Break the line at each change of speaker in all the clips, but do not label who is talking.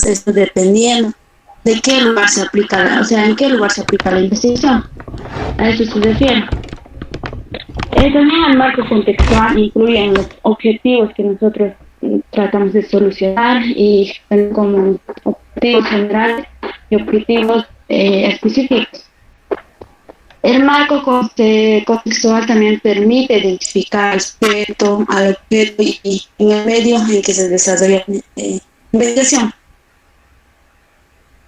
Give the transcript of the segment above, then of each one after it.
esto dependiendo de qué lugar se aplica, o sea, en qué lugar se aplica la investigación. A eso se refiere. También el marco contextual incluye en los objetivos que nosotros tratamos de solucionar y como objetivos generales y objetivos específicos. El marco contextual también permite identificar respecto al objeto y en el medio en que se desarrolla investigación.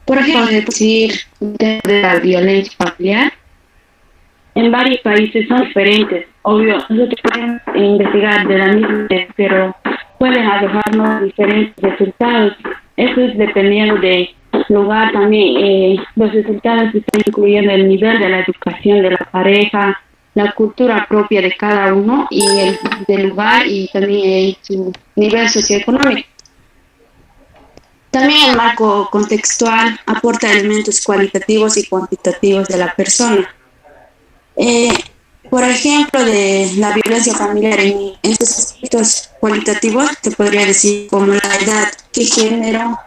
Por ejemplo, decir el tema de la violencia familiar en varios países son diferentes. Obvio, nosotros podemos investigar de la misma, pero pueden arrojarnos diferentes resultados. Eso es dependiendo del lugar también. Los resultados están incluyendo el nivel de la educación de la pareja, la cultura propia de cada uno y el del lugar y también su nivel socioeconómico. También el marco contextual aporta elementos cualitativos y cuantitativos de la persona. Eh, por ejemplo, de la violencia familiar en estos aspectos cualitativos, te podría decir como la edad, qué género,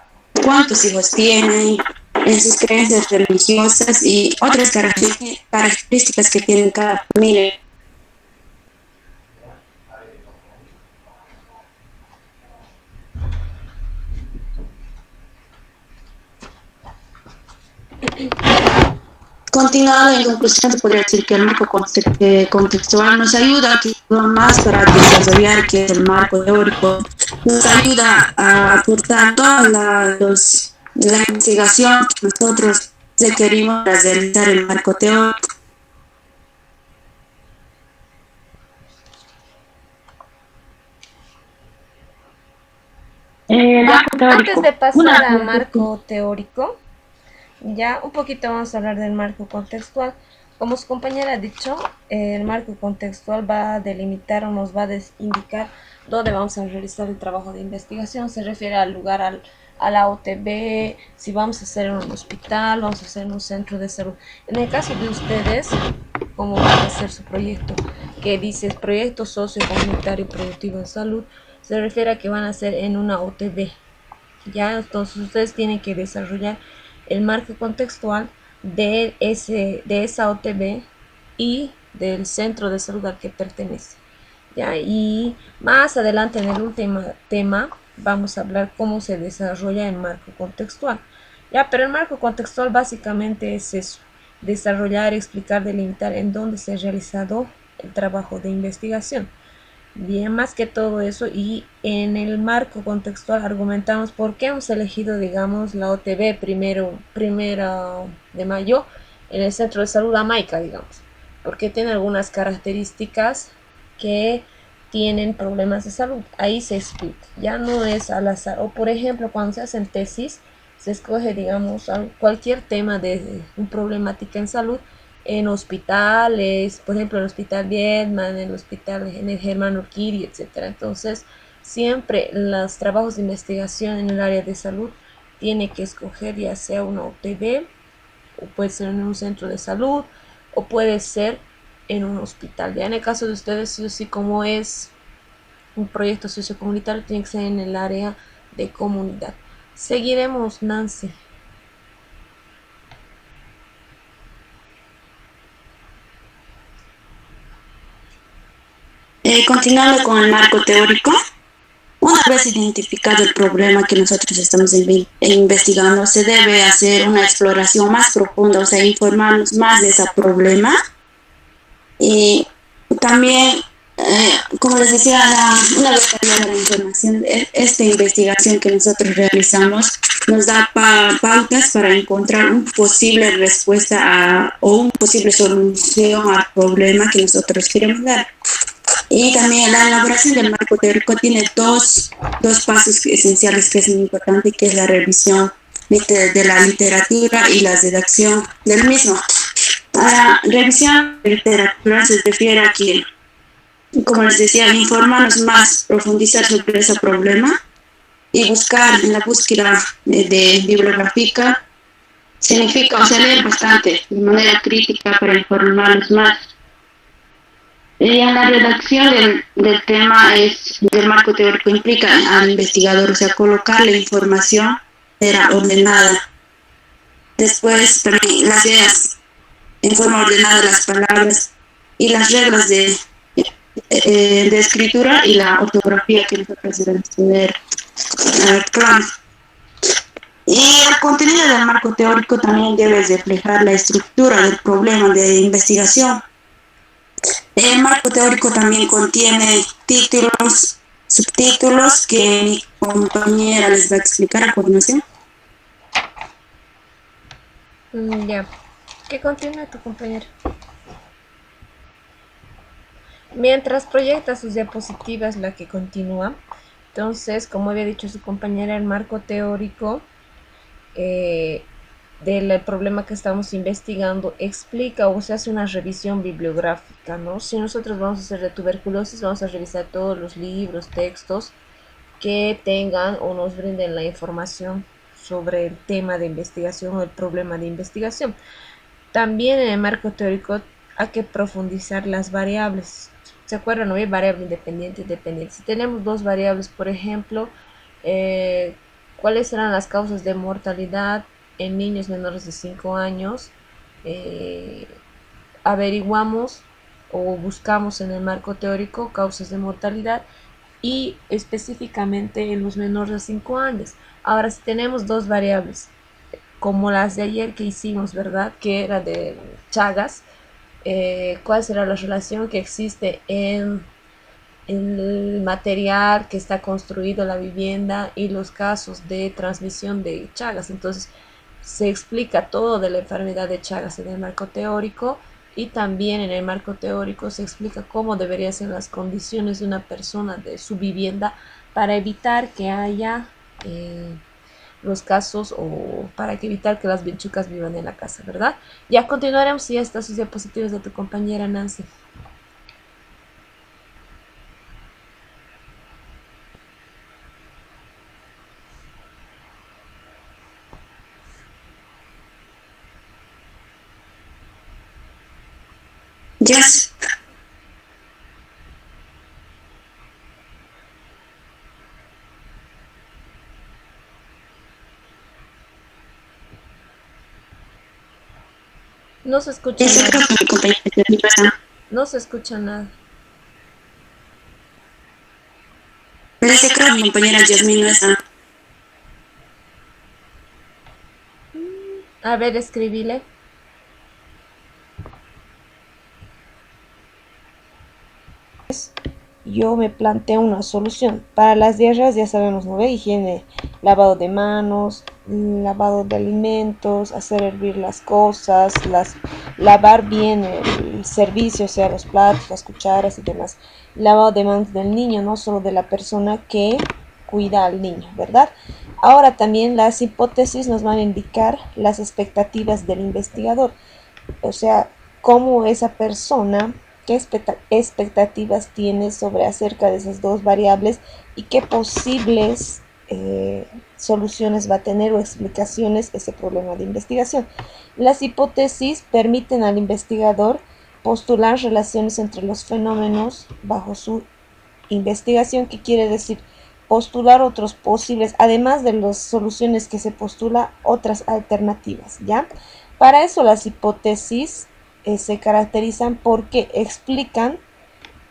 cuántos hijos tienen, en sus creencias religiosas y otras características que tiene cada familia. Continuando, en conclusión, se podría decir que el marco contextual nos ayuda más para desarrollar que el marco teórico nos ayuda a aportar toda la investigación que nosotros requerimos para realizar el marco teórico. El
Ya,
marco
antes
teórico,
de
una
pasar a
vez
marco teórico, ya un poquito vamos a hablar del marco contextual. Como su compañera ha dicho, el marco contextual va a delimitar o nos va a indicar dónde vamos a realizar el trabajo de investigación. Se refiere al lugar, a la OTB, si vamos a hacer en un hospital, vamos a hacer en un centro de salud. En el caso de ustedes, ¿cómo va a ser su proyecto? Que dice proyecto sociocomunitario productivo en salud, se refiere a que van a hacer en una OTB. Ya, entonces ustedes tienen que desarrollar el marco contextual de esa OTB y del centro de salud al que pertenece. Ya, y más adelante en el último tema vamos a hablar cómo se desarrolla el marco contextual. Ya, pero el marco contextual básicamente es eso, desarrollar, explicar, delimitar en dónde se ha realizado el trabajo de investigación. Bien, más que todo eso, y en el marco contextual argumentamos por qué hemos elegido, digamos, la OTB primero de mayo en el centro de salud Amaica, digamos, porque tiene algunas características que tienen problemas de salud. Ahí se explica, ya no es al azar. O por ejemplo, cuando se hacen tesis, se escoge, digamos, cualquier tema de una problemática en salud en hospitales, por ejemplo, el Hospital Viedma, en el Germán Urquidi, etcétera. Entonces, siempre los trabajos de investigación en el área de salud tiene que escoger ya sea una OTB, o puede ser en un centro de salud, o puede ser en un hospital. Ya en el caso de ustedes, sí o sí, como es un proyecto sociocomunitario, tiene que ser en el área de comunidad. Seguiremos, Nancy.
Continuando con el marco teórico, una vez identificado el problema que nosotros estamos investigando, se debe hacer una exploración más profunda, o sea, informarnos más de ese problema. Y también, como les decía, una vez que la información, esta investigación que nosotros realizamos nos da pautas para encontrar una posible respuesta o una posible solución al problema que nosotros queremos dar. Y también la elaboración del marco teórico tiene dos pasos esenciales que es muy importante, que es la revisión de la literatura y la redacción del mismo. A la revisión de literatura se refiere a que, como les decía, informarnos más, profundizar sobre ese problema y buscar en la búsqueda de bibliográfica significa, o sea, leer bastante de manera crítica para informarnos más. Y en la redacción del tema del marco teórico implica al investigador, o sea, colocar la información era ordenada. Después también las ideas en forma ordenada, las palabras y las reglas de escritura y la ortografía que nosotros debemos tener claro. Y el contenido del marco teórico también debe reflejar la estructura del problema de investigación. El marco teórico también contiene títulos, subtítulos que mi compañera les va a explicar a continuación.
Ya. ¿Qué continúa tu compañero? Mientras proyecta sus diapositivas, la que continúa. Entonces, como había dicho su compañera, el marco teórico del problema que estamos investigando explica o se hace una revisión bibliográfica, ¿no? Si nosotros vamos a hacer de tuberculosis, vamos a revisar todos los libros, textos que tengan o nos brinden la información sobre el tema de investigación o el problema de investigación. También en el marco teórico hay que profundizar las variables. ¿Se acuerdan? ¿No? Hay variable independiente y dependiente. Si tenemos dos variables, por ejemplo, ¿cuáles serán las causas de mortalidad en niños menores de 5 años? Averiguamos o buscamos en el marco teórico causas de mortalidad y específicamente en los menores de 5 años. Ahora, si tenemos dos variables, como las de ayer que hicimos, ¿verdad? Que era de Chagas, ¿cuál será la relación que existe en el material que está construido la vivienda y los casos de transmisión de Chagas? Entonces, se explica todo de la enfermedad de Chagas en el marco teórico y también en el marco teórico se explica cómo deberían ser las condiciones de una persona de su vivienda para evitar que haya los casos o para evitar que las bichucas vivan en la casa, ¿verdad? Ya continuaremos si ya están sus diapositivas de tu compañera Nancy.
Yes.
No se escucha
Ese creo
nada.
que mi compañera Jasmine no está.
No se escucha nada.
Pero ese creo que mi compañera Jasmine no está.
A ver, escribile. Yo me planteo una solución. Para las diarreas ya sabemos, ¿no ve? Higiene, lavado de manos, lavado de alimentos, hacer hervir las cosas, lavar bien el servicio, o sea, los platos, las cucharas y demás. Lavado de manos del niño, no solo de la persona que cuida al niño, ¿verdad? Ahora también las hipótesis nos van a indicar las expectativas del investigador, o sea, cómo esa persona, qué expectativas tiene sobre acerca de esas dos variables y qué posibles soluciones va a tener o explicaciones ese problema de investigación. Las hipótesis permiten al investigador postular relaciones entre los fenómenos bajo su investigación, que quiere decir postular otros posibles, además de las soluciones que se postula, otras alternativas, ¿ya? Para eso las hipótesis se caracterizan porque explican,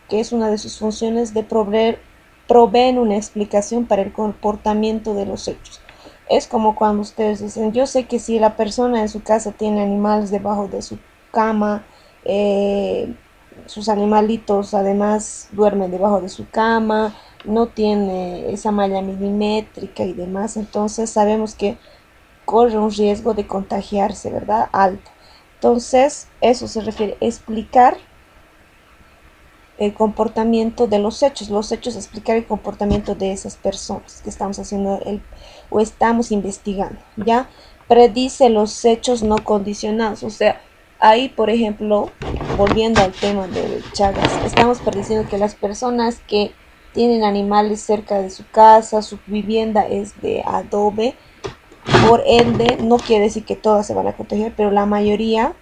que es una de sus funciones, de proveen una explicación para el comportamiento de los hechos. Es como cuando ustedes dicen, yo sé que si la persona en su casa tiene animales debajo de su cama, sus animalitos además duermen debajo de su cama, no tiene esa malla milimétrica y demás, entonces sabemos que corre un riesgo de contagiarse, ¿verdad? Alto. Entonces, eso se refiere a explicar el comportamiento de los hechos, explicar el comportamiento de esas personas que estamos haciendo o estamos investigando, ¿ya? Predice los hechos no condicionados, o sea, ahí, por ejemplo, volviendo al tema de Chagas, estamos prediciendo que las personas que tienen animales cerca de su casa, su vivienda es de adobe, por ende, no quiere decir que todas se van a contagiar, pero la mayoría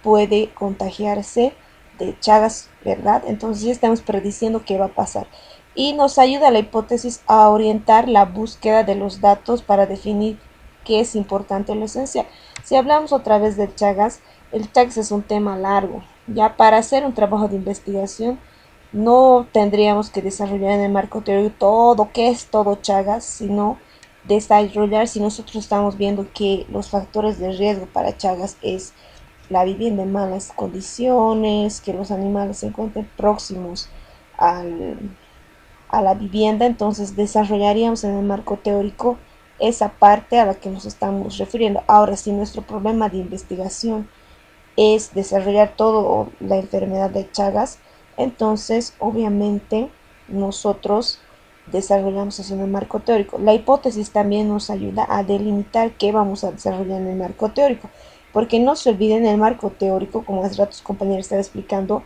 puede contagiarse de Chagas, ¿verdad? Entonces ya estamos prediciendo qué va a pasar. Y nos ayuda la hipótesis a orientar la búsqueda de los datos para definir qué es importante o lo esencial. Si hablamos otra vez de Chagas, el Chagas es un tema largo. Ya para hacer un trabajo de investigación no tendríamos que desarrollar en el marco teórico todo qué es todo Chagas, sino desarrollar si nosotros estamos viendo que los factores de riesgo para Chagas es la vivienda en malas condiciones, que los animales se encuentren próximos al, a la vivienda, entonces desarrollaríamos en el marco teórico esa parte a la que nos estamos refiriendo. Ahora, si nuestro problema de investigación es desarrollar toda la enfermedad de Chagas, entonces obviamente nosotros desarrollamos eso en el marco teórico. La hipótesis también nos ayuda a delimitar qué vamos a desarrollar en el marco teórico, porque no se olviden, el marco teórico, como hace rato tus compañeros estaban explicando,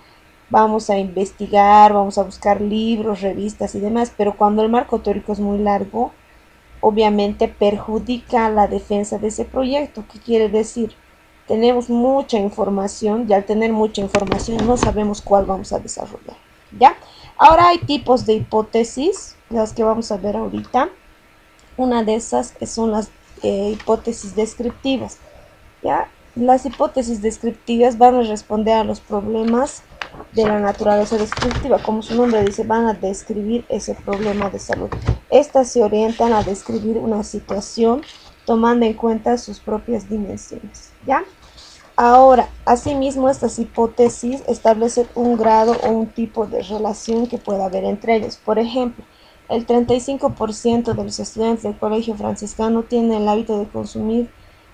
vamos a investigar, vamos a buscar libros, revistas y demás, pero cuando el marco teórico es muy largo, obviamente perjudica la defensa de ese proyecto. ¿Qué quiere decir? Tenemos mucha información y al tener mucha información no sabemos cuál vamos a desarrollar. ¿Ya? Ahora hay tipos de hipótesis, las que vamos a ver ahorita. Una de esas son las hipótesis descriptivas. ¿Ya? Las hipótesis descriptivas van a responder a los problemas de la naturaleza descriptiva. Como su nombre dice, van a describir ese problema de salud. Estas se orientan a describir una situación tomando en cuenta sus propias dimensiones. ¿Ya? Ahora, asimismo, estas hipótesis establecen un grado o un tipo de relación que pueda haber entre ellos. Por ejemplo, el 35% de los estudiantes del colegio franciscano tienen el hábito de consumir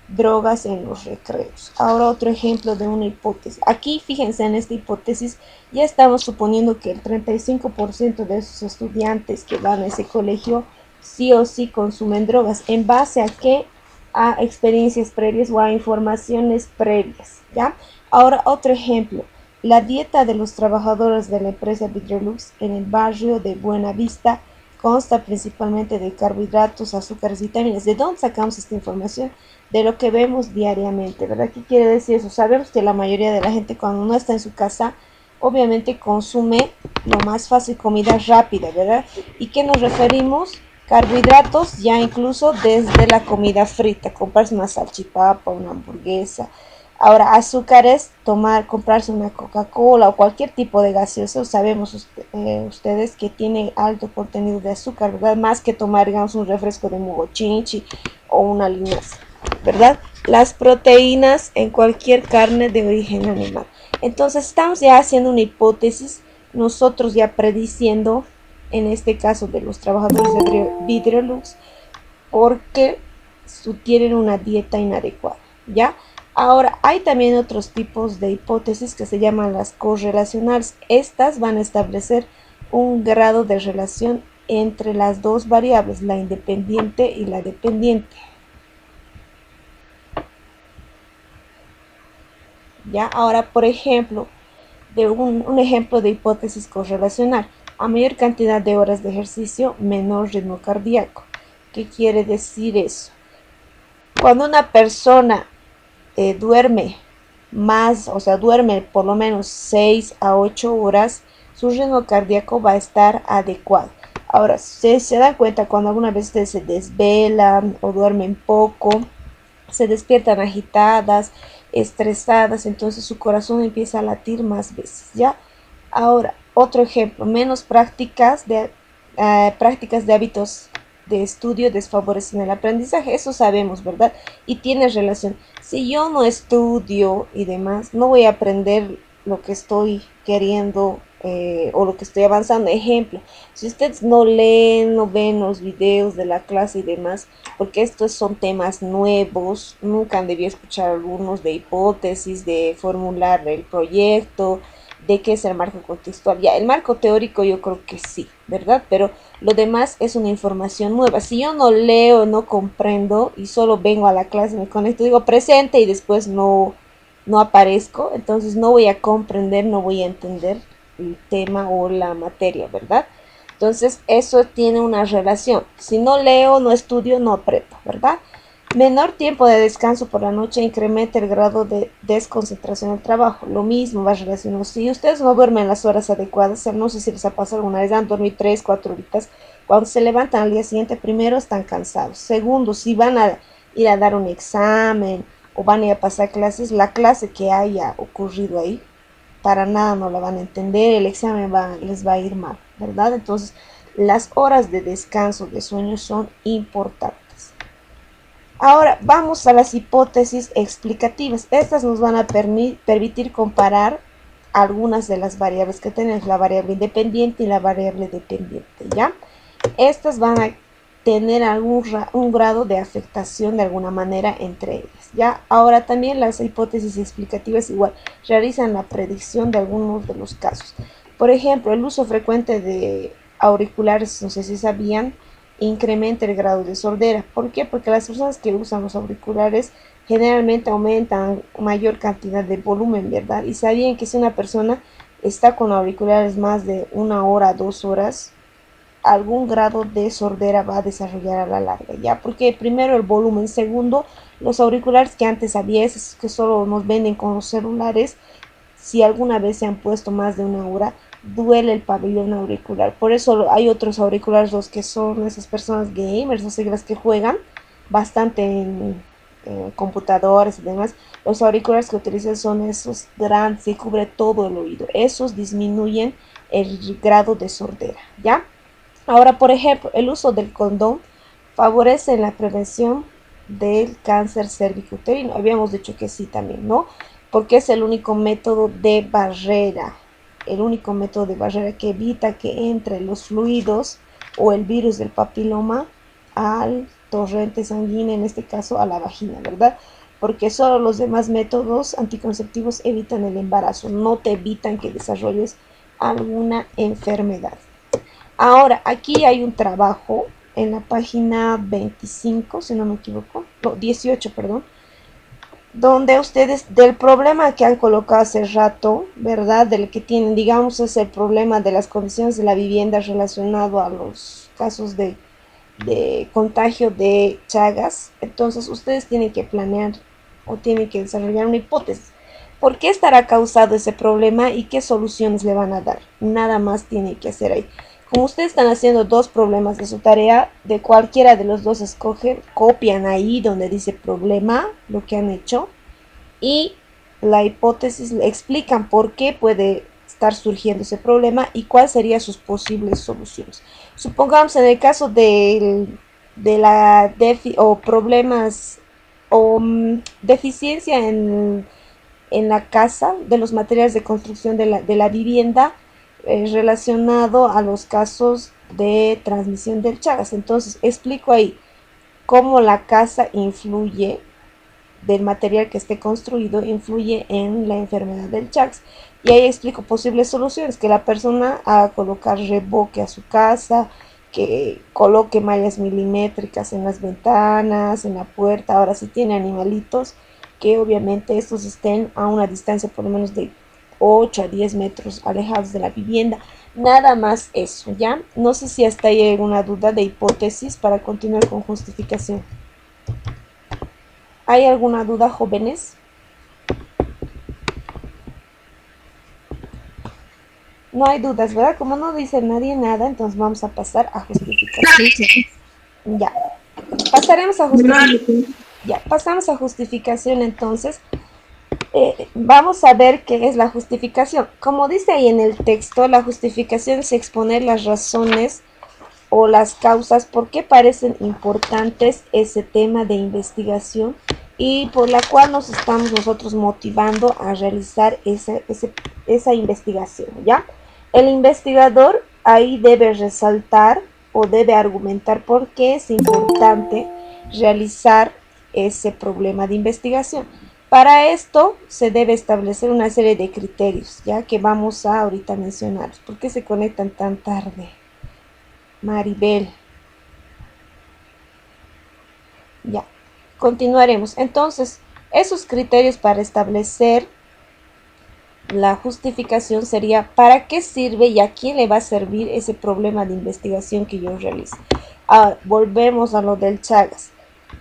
drogas en los recreos. Ahora otro ejemplo de una hipótesis. Aquí fíjense en esta hipótesis, ya estamos suponiendo que el 35% de esos estudiantes que van a ese colegio sí o sí consumen drogas. ¿En base a qué? A experiencias previas o a informaciones previas, ¿ya? Ahora otro ejemplo. La dieta de los trabajadores de la empresa Vidrolux en el barrio de Buenavista consta principalmente de carbohidratos, azúcares y vitaminas. ¿De dónde sacamos esta información? De lo que vemos diariamente, ¿verdad? ¿Qué quiere decir eso? Sabemos que la mayoría de la gente cuando no está en su casa, obviamente consume lo más fácil, comida rápida, ¿verdad? ¿Y qué nos referimos? Carbohidratos ya incluso desde la comida frita, comprarse una salchipapa, una hamburguesa. Ahora, azúcares, comprarse una Coca-Cola o cualquier tipo de gaseosa. Sabemos ustedes que tiene alto contenido de azúcar, ¿verdad? Más que tomar, digamos, un refresco de mogochinchi o una linaza, ¿verdad? Las proteínas en cualquier carne de origen animal. Entonces, estamos ya haciendo una hipótesis, nosotros ya prediciendo, en este caso de los trabajadores de Vidrolux, porque tienen una dieta inadecuada, ¿ya? Ahora, hay también otros tipos de hipótesis que se llaman las correlacionales. Estas van a establecer un grado de relación entre las dos variables, la independiente y la dependiente. ¿Ya? Ahora, por ejemplo, de un ejemplo de hipótesis correlacional. A mayor cantidad de horas de ejercicio, menor ritmo cardíaco. ¿Qué quiere decir eso? Cuando una persona duerme más, o sea, duerme por lo menos 6 a 8 horas, su ritmo cardíaco va a estar adecuado. Ahora, se dan cuenta cuando alguna vez ustedes se desvelan o duermen poco, se despiertan agitadas, estresadas, entonces su corazón empieza a latir más veces, ¿ya? Ahora, otro ejemplo, menos prácticas de hábitos de estudio desfavorecen el aprendizaje, eso sabemos, ¿verdad? Y tiene relación. Si yo no estudio y demás, no voy a aprender lo que estoy queriendo o lo que estoy avanzando. Ejemplo, si ustedes no leen, no ven los videos de la clase y demás, porque estos son temas nuevos, nunca han debido escuchar algunos de hipótesis, de formular el proyecto, de qué es el marco contextual. Ya, el marco teórico yo creo que sí, ¿verdad? Pero lo demás es una información nueva. Si yo no leo, no comprendo y solo vengo a la clase, me conecto, digo presente y después no aparezco, entonces no voy a comprender, no voy a entender el tema o la materia, ¿verdad? Entonces eso tiene una relación. Si no leo, no estudio, no aprendo, ¿verdad? Menor tiempo de descanso por la noche incrementa el grado de desconcentración del trabajo. Lo mismo va relacionado. Si ustedes no duermen las horas adecuadas, no sé si les ha pasado alguna vez, han dormido 3, 4 horitas, cuando se levantan al día siguiente, primero están cansados. Segundo, si van a ir a dar un examen o van a ir a pasar clases, la clase que haya ocurrido ahí, para nada no la van a entender, el examen les va a ir mal, ¿verdad? Entonces, las horas de descanso, de sueño son importantes. Ahora vamos a las hipótesis explicativas. Estas nos van a permitir comparar algunas de las variables que tenemos, la variable independiente y la variable dependiente, ¿ya? Estas van a tener un grado de afectación de alguna manera entre ellas, ¿ya? Ahora también las hipótesis explicativas igual realizan la predicción de algunos de los casos. Por ejemplo, el uso frecuente de auriculares, no sé si sabían, incrementa el grado de sordera. ¿Por qué? Porque las personas que usan los auriculares generalmente aumentan mayor cantidad de volumen, ¿verdad? Y sabían que si una persona está con auriculares más de 1 hora, 2 horas, algún grado de sordera va a desarrollar a la larga, ¿ya? Porque primero el volumen, segundo, los auriculares que antes había, esos que solo nos venden con los celulares, si alguna vez se han puesto más de 1 hora, duele el pabellón auricular. Por eso hay otros auriculares, los que son esas personas gamers, o sea, las que juegan bastante en computadores y demás. Los auriculares que utilizan son esos grandes que cubre todo el oído. Esos disminuyen el grado de sordera, ¿ya? Ahora, por ejemplo, el uso del condón favorece la prevención del cáncer cervicouterino. Habíamos dicho que sí también, ¿no? Porque es el único método de barrera, que evita que entre los fluidos o el virus del papiloma al torrente sanguíneo, en este caso a la vagina, ¿verdad? Porque solo los demás métodos anticonceptivos evitan el embarazo, no te evitan que desarrolles alguna enfermedad. Ahora, aquí hay un trabajo en la página 25, si no me equivoco, no, 18, perdón, donde ustedes, del problema que han colocado hace rato, ¿verdad? Del que tienen, digamos, es el problema de las condiciones de la vivienda relacionado a los casos de contagio de Chagas. Entonces, ustedes tienen que planear o tienen que desarrollar una hipótesis. ¿Por qué estará causado ese problema y qué soluciones le van a dar? Nada más tienen que hacer ahí. Como ustedes están haciendo dos problemas de su tarea, de cualquiera de los dos escogen, copian ahí donde dice problema, lo que han hecho, y la hipótesis le explican por qué puede estar surgiendo ese problema y cuáles serían sus posibles soluciones. Supongamos en el caso de la o problemas o deficiencia en la casa, de los materiales de construcción de la vivienda, relacionado a los casos de transmisión del Chagas. Entonces, explico ahí cómo la casa influye, del material que esté construido, influye en la enfermedad del Chagas. Y ahí explico posibles soluciones, que la persona haga colocar reboque a su casa, que coloque mallas milimétricas en las ventanas, en la puerta. Ahora, si tiene animalitos, que obviamente estos estén a una distancia por lo menos de 8 a 10 metros alejados de la vivienda. Nada más eso, ¿ya? No sé si hasta ahí hay alguna duda de hipótesis para continuar con justificación. ¿Hay alguna duda, jóvenes? No hay dudas, ¿verdad? Como no dice nadie nada, entonces vamos a pasar a justificación. Ya. Pasaremos a justificación. Ya, pasamos a justificación entonces. Vamos a ver qué es la justificación. Como dice ahí en el texto, la justificación es exponer las razones o las causas por qué parecen importantes ese tema de investigación y por la cual nos estamos nosotros motivando a realizar esa investigación, ¿ya? El investigador ahí debe resaltar o debe argumentar por qué es importante realizar ese problema de investigación. Para esto se debe establecer una serie de criterios, ya que vamos a ahorita mencionar. ¿Por qué se conectan tan tarde? Maribel. Ya, continuaremos. Entonces, esos criterios para establecer la justificación sería ¿para qué sirve y a quién le va a servir ese problema de investigación que yo realice? Ahora, volvemos a lo del Chagas.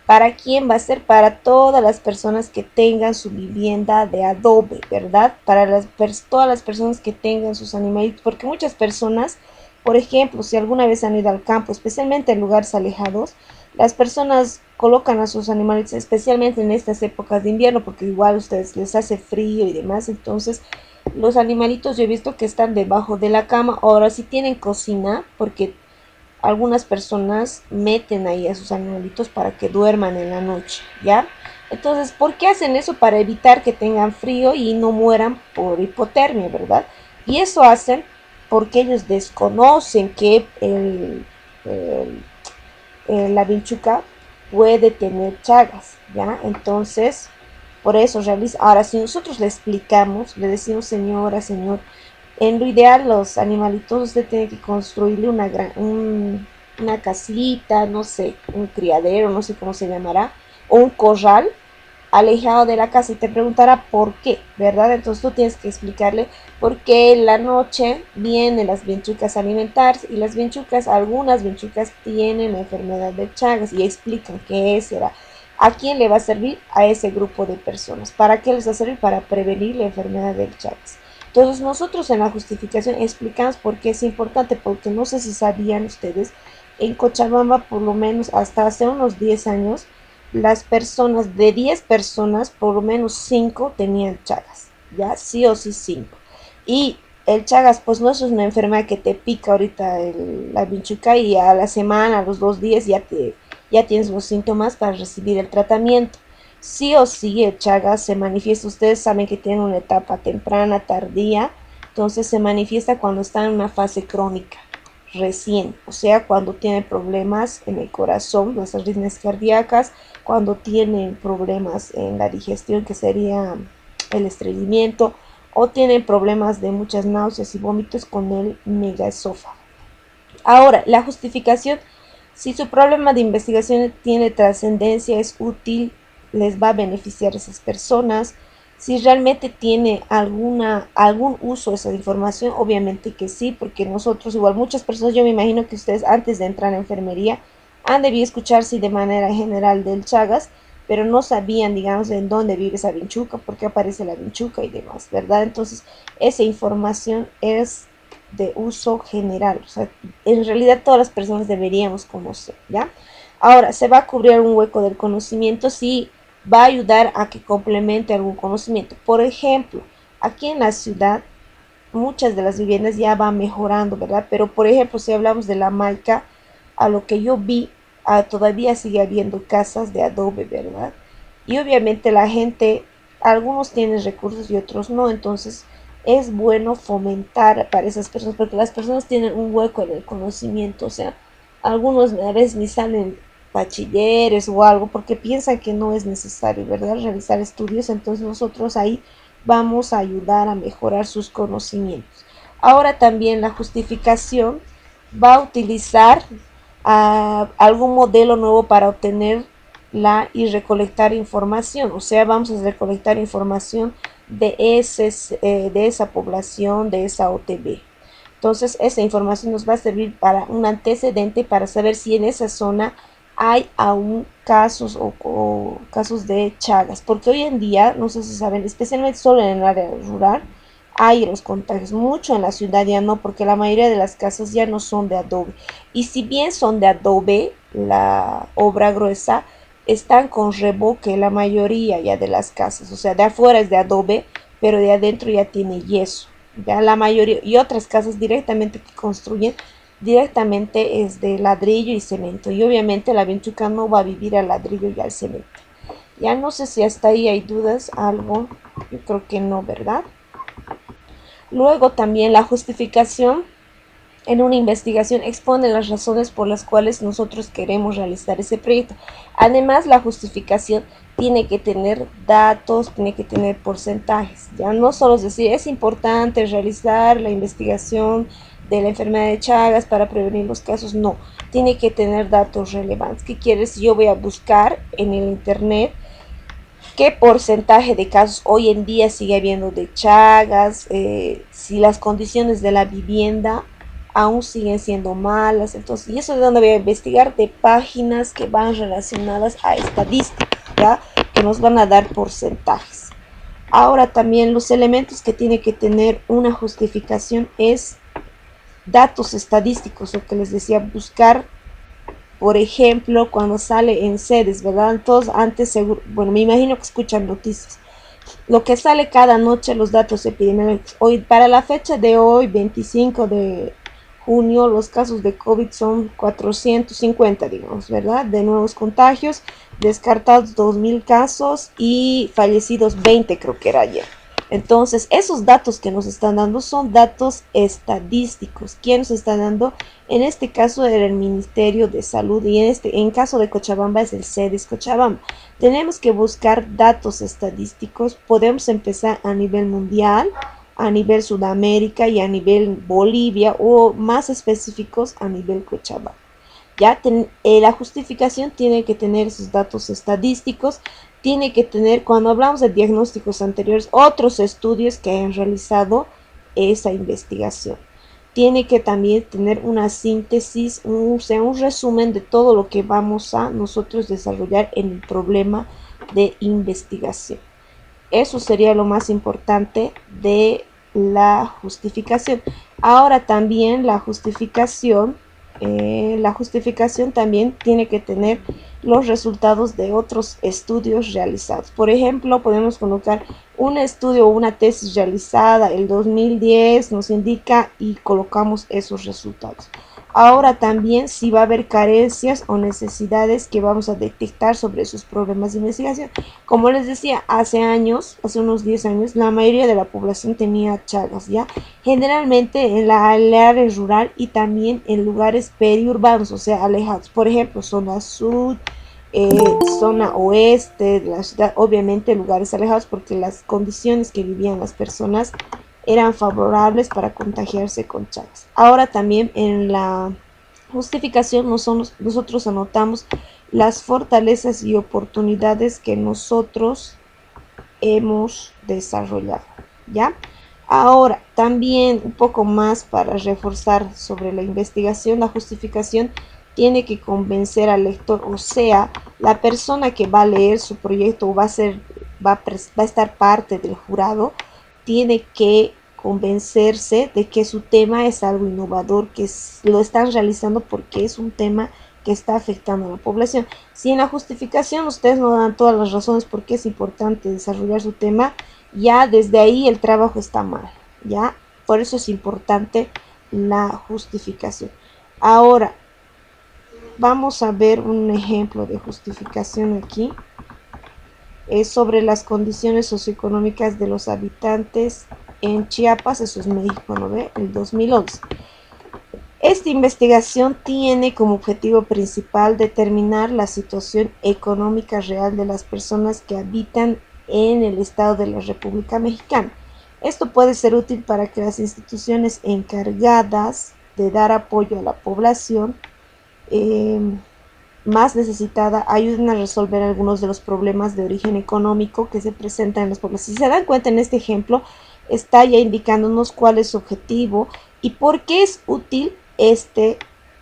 ¿Para quién va a ser? Para todas las personas que tengan su vivienda de adobe, ¿verdad? Para todas las personas que tengan sus animalitos, porque muchas personas, por ejemplo, si alguna vez han ido al campo, especialmente en lugares alejados, las personas colocan a sus animales, especialmente en estas épocas de invierno, porque igual a ustedes les hace frío y demás, entonces los animalitos yo he visto que están debajo de la cama. Ahora si tienen cocina, porque algunas personas meten ahí a sus animalitos para que duerman en la noche, ¿ya? Entonces, ¿por qué hacen eso? Para evitar que tengan frío y no mueran por hipotermia, ¿verdad? Y eso hacen porque ellos desconocen que la vinchuca puede tener chagas, ¿ya? Entonces, por eso realiza. Ahora, si nosotros le explicamos, le decimos, señora, señor, en lo ideal los animalitos usted tiene que construirle una casita, no sé, un criadero, no sé cómo se llamará, o un corral alejado de la casa, y te preguntará por qué, ¿verdad? Entonces tú tienes que explicarle por qué en la noche vienen las vinchucas a alimentarse, y las vinchucas, algunas vinchucas tienen la enfermedad de Chagas, y explican qué será. ¿A quién le va a servir? A ese grupo de personas. ¿Para qué les va a servir? Para prevenir la enfermedad de Chagas. Entonces nosotros en la justificación explicamos por qué es importante, porque no sé si sabían ustedes, en Cochabamba por lo menos hasta hace unos 10 años, las personas, de 10 personas, por lo menos 5 tenían Chagas, ya sí o sí 5. Y el Chagas, pues no es una enfermedad que te pica ahorita la vinchuca y a la semana, a los 2 días ya tienes los síntomas para recibir el tratamiento. Sí o sí el Chagas se manifiesta, ustedes saben que tiene una etapa temprana, tardía, entonces se manifiesta cuando está en una fase crónica recién, o sea, cuando tiene problemas en el corazón, las arritmias cardíacas, cuando tienen problemas en la digestión, que sería el estreñimiento, o tienen problemas de muchas náuseas y vómitos con el megaesófago. Ahora, la justificación, si su problema de investigación tiene trascendencia, es útil, les va a beneficiar a esas personas. Si realmente tiene algún uso esa información, obviamente que sí, porque nosotros, igual muchas personas, yo me imagino que ustedes antes de entrar a enfermería han debido escucharse de manera general del Chagas, pero no sabían, digamos, en dónde vive esa vinchuca, por qué aparece la vinchuca y demás, ¿verdad? Entonces, esa información es de uso general, o sea, en realidad todas las personas deberíamos conocer, ¿ya? Ahora, se va a cubrir un hueco del conocimiento si va a ayudar a que complemente algún conocimiento. Por ejemplo, aquí en la ciudad muchas de las viviendas ya van mejorando, ¿verdad? Pero por ejemplo, si hablamos de la Maica, a lo que yo vi, todavía sigue habiendo casas de adobe, ¿verdad? Y obviamente la gente, algunos tienen recursos y otros no, entonces es bueno fomentar para esas personas, porque las personas tienen un hueco en el conocimiento, o sea, algunos a veces ni salen bachilleres o algo porque piensan que no es necesario, ¿verdad? Realizar estudios, entonces nosotros ahí vamos a ayudar a mejorar sus conocimientos. Ahora también la justificación va a utilizar algún modelo nuevo para obtener y recolectar información, o sea, vamos a recolectar información de esa población, de esa OTB. Entonces, esa información nos va a servir para un antecedente para saber si en esa zona hay aún casos o casos de Chagas, porque hoy en día, no sé si saben, especialmente solo en el área rural, hay los contagios, mucho en la ciudad ya no, porque la mayoría de las casas ya no son de adobe. Y si bien son de adobe, la obra gruesa, están con revoque la mayoría ya de las casas, o sea, de afuera es de adobe, pero de adentro ya tiene yeso. Ya la mayoría, y otras casas directamente que construyen, directamente es de ladrillo y cemento. Y obviamente la vinchuca no va a vivir al ladrillo y al cemento. Ya no sé si hasta ahí hay dudas, algo, yo creo que no, ¿verdad? Luego también la justificación en una investigación expone las razones por las cuales nosotros queremos realizar ese proyecto. Además, la justificación tiene que tener datos, tiene que tener porcentajes. Ya no solo es decir, es importante realizar la investigación de la enfermedad de Chagas para prevenir los casos. No, tiene que tener datos relevantes. ¿Qué quieres? Yo voy a buscar en el internet qué porcentaje de casos hoy en día sigue habiendo de Chagas, si las condiciones de la vivienda aún siguen siendo malas. Entonces, y eso es donde voy a investigar, de páginas que van relacionadas a estadística, ¿ya? Que nos van a dar porcentajes. Ahora también los elementos que tiene que tener una justificación es datos estadísticos, lo que les decía, buscar por ejemplo, cuando sale en sedes, ¿verdad? Todos antes, seguro, bueno, me imagino que escuchan noticias. Lo que sale cada noche, los datos epidemiológicos. Hoy, para la fecha de hoy, 25 de junio, los casos de COVID son 450, digamos, ¿verdad? De nuevos contagios, descartados 2000 casos y fallecidos 20, creo que era ayer. Entonces, esos datos que nos están dando son datos estadísticos. ¿Quién nos está dando? En este caso era el Ministerio de Salud y en caso de Cochabamba es el CEDES Cochabamba. Tenemos que buscar datos estadísticos. Podemos empezar a nivel mundial, a nivel Sudamérica y a nivel Bolivia o más específicos a nivel Cochabamba. Ya la justificación tiene que tener sus datos estadísticos, tiene que tener, cuando hablamos de diagnósticos anteriores, otros estudios que hayan realizado esa investigación. Tiene que también tener una síntesis, un resumen de todo lo que vamos a nosotros desarrollar en el problema de investigación. Eso sería lo más importante de la justificación. Ahora también la justificación también tiene que tener los resultados de otros estudios realizados. Por ejemplo, podemos colocar un estudio o una tesis realizada el 2010, nos indica y colocamos esos resultados. Ahora también si va a haber carencias o necesidades que vamos a detectar sobre esos problemas de investigación. Como les decía, hace unos 10 años, la mayoría de la población tenía chagas, ¿ya? Generalmente en el área rural y también en lugares periurbanos, o sea, alejados. Por ejemplo, zona sur, zona oeste de la ciudad, obviamente lugares alejados porque las condiciones que vivían las personas eran favorables para contagiarse con chagas. Ahora también en la justificación nosotros anotamos las fortalezas y oportunidades que nosotros hemos desarrollado, ¿ya? Ahora, también un poco más para reforzar sobre la investigación, la justificación tiene que convencer al lector, o sea, la persona que va a leer su proyecto o va a estar parte del jurado, tiene que convencerse de que su tema es algo innovador, que lo están realizando porque es un tema que está afectando a la población. Si en la justificación ustedes no dan todas las razones por qué es importante desarrollar su tema, ya desde ahí el trabajo está mal, ¿ya? Por eso es importante la justificación. Ahora, vamos a ver un ejemplo de justificación aquí. Es sobre las condiciones socioeconómicas de los habitantes en Chiapas, eso es México, ¿no ve? El 2011. Esta investigación tiene como objetivo principal determinar la situación económica real de las personas que habitan en el estado de la República Mexicana. Esto puede ser útil para que las instituciones encargadas de dar apoyo a la población más necesitada ayuden a resolver algunos de los problemas de origen económico que se presentan en las poblaciones. Si se dan cuenta en este ejemplo, está ya indicándonos cuál es su objetivo y por qué es útil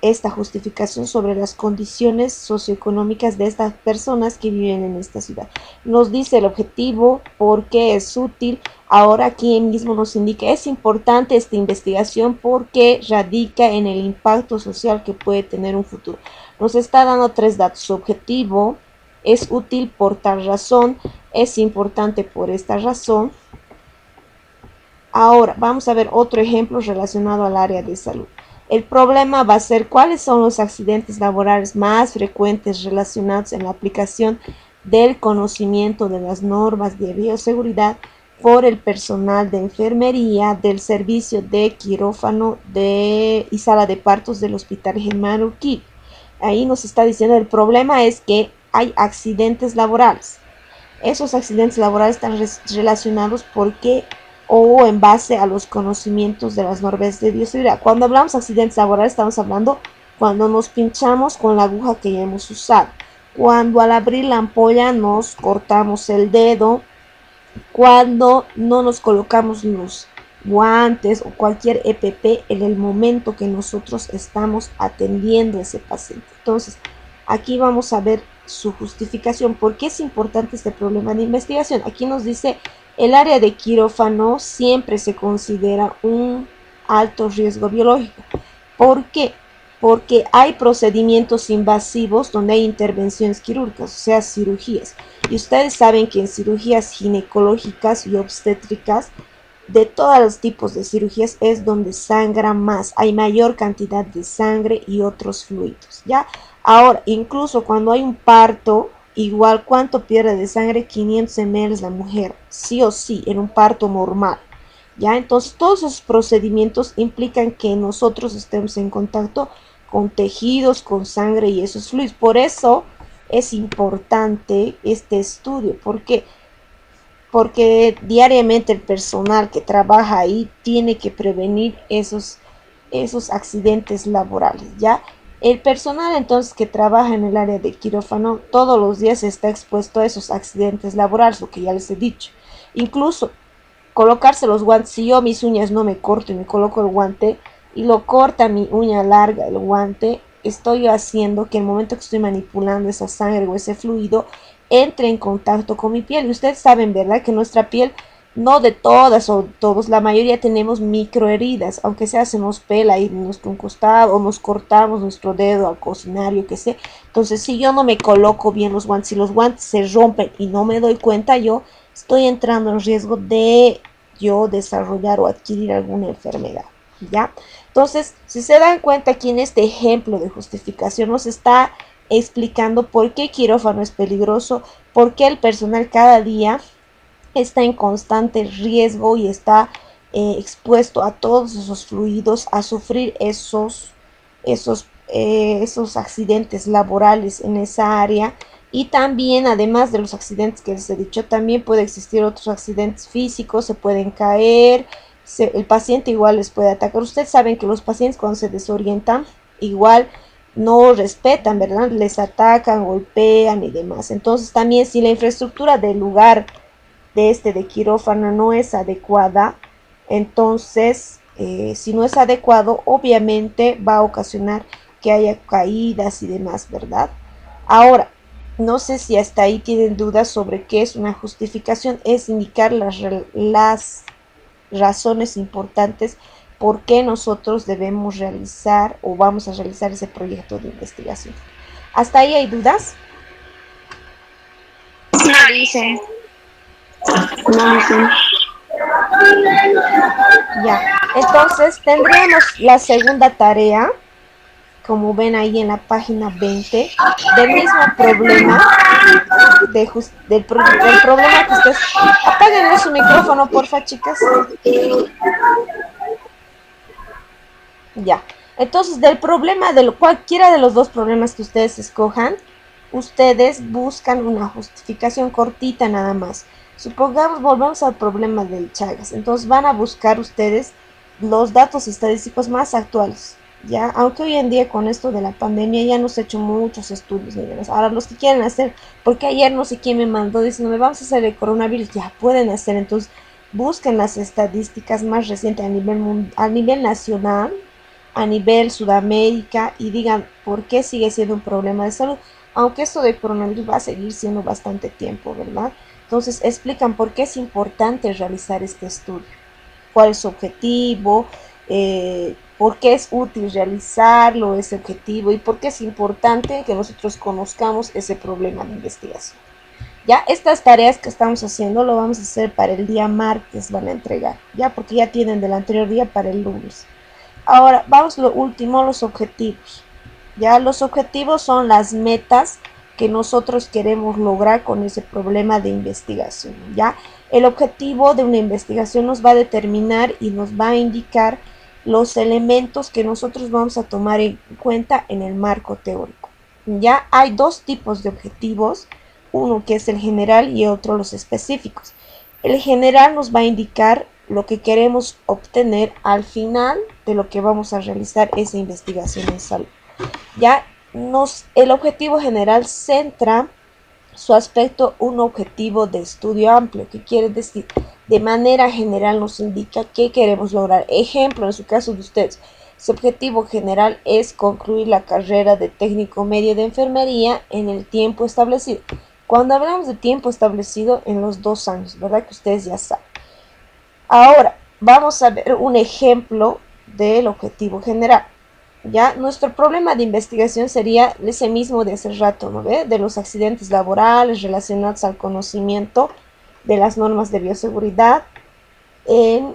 esta justificación sobre las condiciones socioeconómicas de estas personas que viven en esta ciudad. Nos dice el objetivo, por qué es útil. Ahora aquí mismo nos indica, es importante esta investigación porque radica en el impacto social que puede tener un futuro. Nos está dando 3 datos. Su objetivo, es útil por tal razón, es importante por esta razón. Ahora vamos a ver otro ejemplo relacionado al área de salud. El problema va a ser cuáles son los accidentes laborales más frecuentes relacionados en la aplicación del conocimiento de las normas de bioseguridad por el personal de enfermería del servicio de quirófano y sala de partos del Hospital Germán Urquí. Ahí nos está diciendo el problema es que hay accidentes laborales. Esos accidentes laborales están relacionados porque o en base a los conocimientos de las normas de bioseguridad. Cuando hablamos de accidentes laborales estamos hablando cuando nos pinchamos con la aguja que ya hemos usado, cuando al abrir la ampolla nos cortamos el dedo, cuando no nos colocamos los guantes o cualquier EPP en el momento que nosotros estamos atendiendo a ese paciente. Entonces, aquí vamos a ver su justificación. ¿Por qué es importante este problema de investigación? Aquí nos dice, el área de quirófano siempre se considera un alto riesgo biológico. ¿Por qué?
porque hay procedimientos invasivos donde hay intervenciones quirúrgicas, o sea, cirugías. Y ustedes saben que en cirugías ginecológicas y obstétricas, de todos los tipos de cirugías es donde sangra más, hay mayor cantidad de sangre y otros fluidos, ¿ya? Ahora, incluso cuando hay un parto, igual cuánto pierde de sangre, 500 ml la mujer, sí o sí, en un parto normal, ¿ya? Entonces, todos esos procedimientos implican que nosotros estemos en contacto con tejidos, con sangre y esos fluidos. Por eso es importante este estudio, porque diariamente el personal que trabaja ahí tiene que prevenir esos accidentes laborales, ¿ya? El personal entonces que trabaja en el área de quirófano todos los días está expuesto a esos accidentes laborales, lo que ya les he dicho. Incluso colocarse los guantes, si yo mis uñas no me corto y me coloco el guante y lo corta mi uña larga el guante, estoy haciendo que el momento que estoy manipulando esa sangre o ese fluido entre en contacto con mi piel. Y ustedes saben, ¿verdad? Que nuestra piel, no de todas o todos, la mayoría tenemos microheridas, aunque sea se nos pela ahí nuestro costado o nos cortamos nuestro dedo al cocinar, yo qué sé. Entonces, si yo no me coloco bien los guantes, si los guantes se rompen y no me doy cuenta, yo estoy entrando en riesgo de yo desarrollar o adquirir alguna enfermedad, ¿ya? Entonces, si se dan cuenta aquí en este ejemplo de justificación nos está explicando por qué quirófano es peligroso, por qué el personal cada día está en constante riesgo y está expuesto a todos esos fluidos, a sufrir esos accidentes laborales en esa área. Y también, además de los accidentes que les he dicho, también puede existir otros accidentes físicos, se pueden caer, el paciente igual les puede atacar. Ustedes saben que los pacientes cuando se desorientan, igual no respetan, ¿verdad? Les atacan, golpean y demás. Entonces también si la infraestructura del lugar de quirófano no es adecuada, entonces si no es adecuado, obviamente va a ocasionar que haya caídas y demás, ¿verdad? Ahora, no sé si hasta ahí tienen dudas sobre qué es una justificación, es indicar las razones importantes por qué nosotros debemos realizar o vamos a realizar ese proyecto de investigación. ¿Hasta ahí hay dudas?
No dice. No dice.
Ya, entonces tendríamos la segunda tarea, como ven ahí en la página 20, del mismo problema, del problema que ustedes... Apáguenle su micrófono, porfa, chicas. Ya, entonces del problema, cualquiera de los dos problemas que ustedes escojan, ustedes buscan una justificación cortita nada más. Supongamos, volvemos al problema del Chagas. Entonces van a buscar ustedes los datos estadísticos más actuales, ¿ya? Aunque hoy en día con esto de la pandemia ya no se han hecho muchos estudios ni demás. Ahora los que quieren hacer, porque ayer no sé quién me mandó diciendo, vamos a hacer el coronavirus, ya pueden hacer. Entonces busquen las estadísticas más recientes a nivel nacional, a nivel Sudamérica y digan por qué sigue siendo un problema de salud, aunque esto de coronavirus va a seguir siendo bastante tiempo, ¿verdad? Entonces explican por qué es importante realizar este estudio, cuál es su objetivo, por qué es útil realizarlo, ese objetivo y por qué es importante que nosotros conozcamos ese problema de investigación. Ya estas tareas que estamos haciendo lo vamos a hacer para el día martes, van a entregar, ya porque ya tienen del anterior día para el lunes. Ahora, vamos lo último, los objetivos. Ya los objetivos son las metas que nosotros queremos lograr con ese problema de investigación. Ya el objetivo de una investigación nos va a determinar y nos va a indicar los elementos que nosotros vamos a tomar en cuenta en el marco teórico. Ya hay dos tipos de objetivos, uno que es el general y otro los específicos. El general nos va a indicar lo que queremos obtener al final de lo que vamos a realizar esa investigación en salud. Ya el objetivo general centra su aspecto un objetivo de estudio amplio, que quiere decir de manera general nos indica qué queremos lograr. Ejemplo, en su caso de ustedes, su objetivo general es concluir la carrera de técnico medio de enfermería en el tiempo establecido. Cuando hablamos de tiempo establecido, en los 2 años, ¿verdad? Que ustedes ya saben. Ahora, vamos a ver un ejemplo del objetivo general. Ya, nuestro problema de investigación sería ese mismo de hace rato, ¿no ve? De los accidentes laborales relacionados al conocimiento de las normas de bioseguridad en,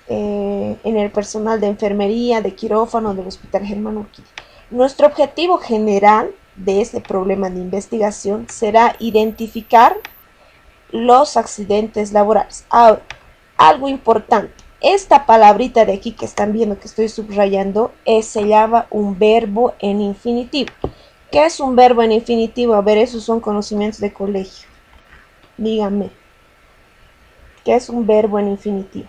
en el personal de enfermería, de quirófano, del Hospital Germán Urquidi. Nuestro objetivo general de este problema de investigación será identificar los accidentes laborales. Ahora, algo importante. Esta palabrita de aquí que están viendo que estoy subrayando se llama un verbo en infinitivo. ¿Qué es un verbo en infinitivo? A ver, esos son conocimientos de colegio. Díganme. ¿Qué es un verbo en infinitivo?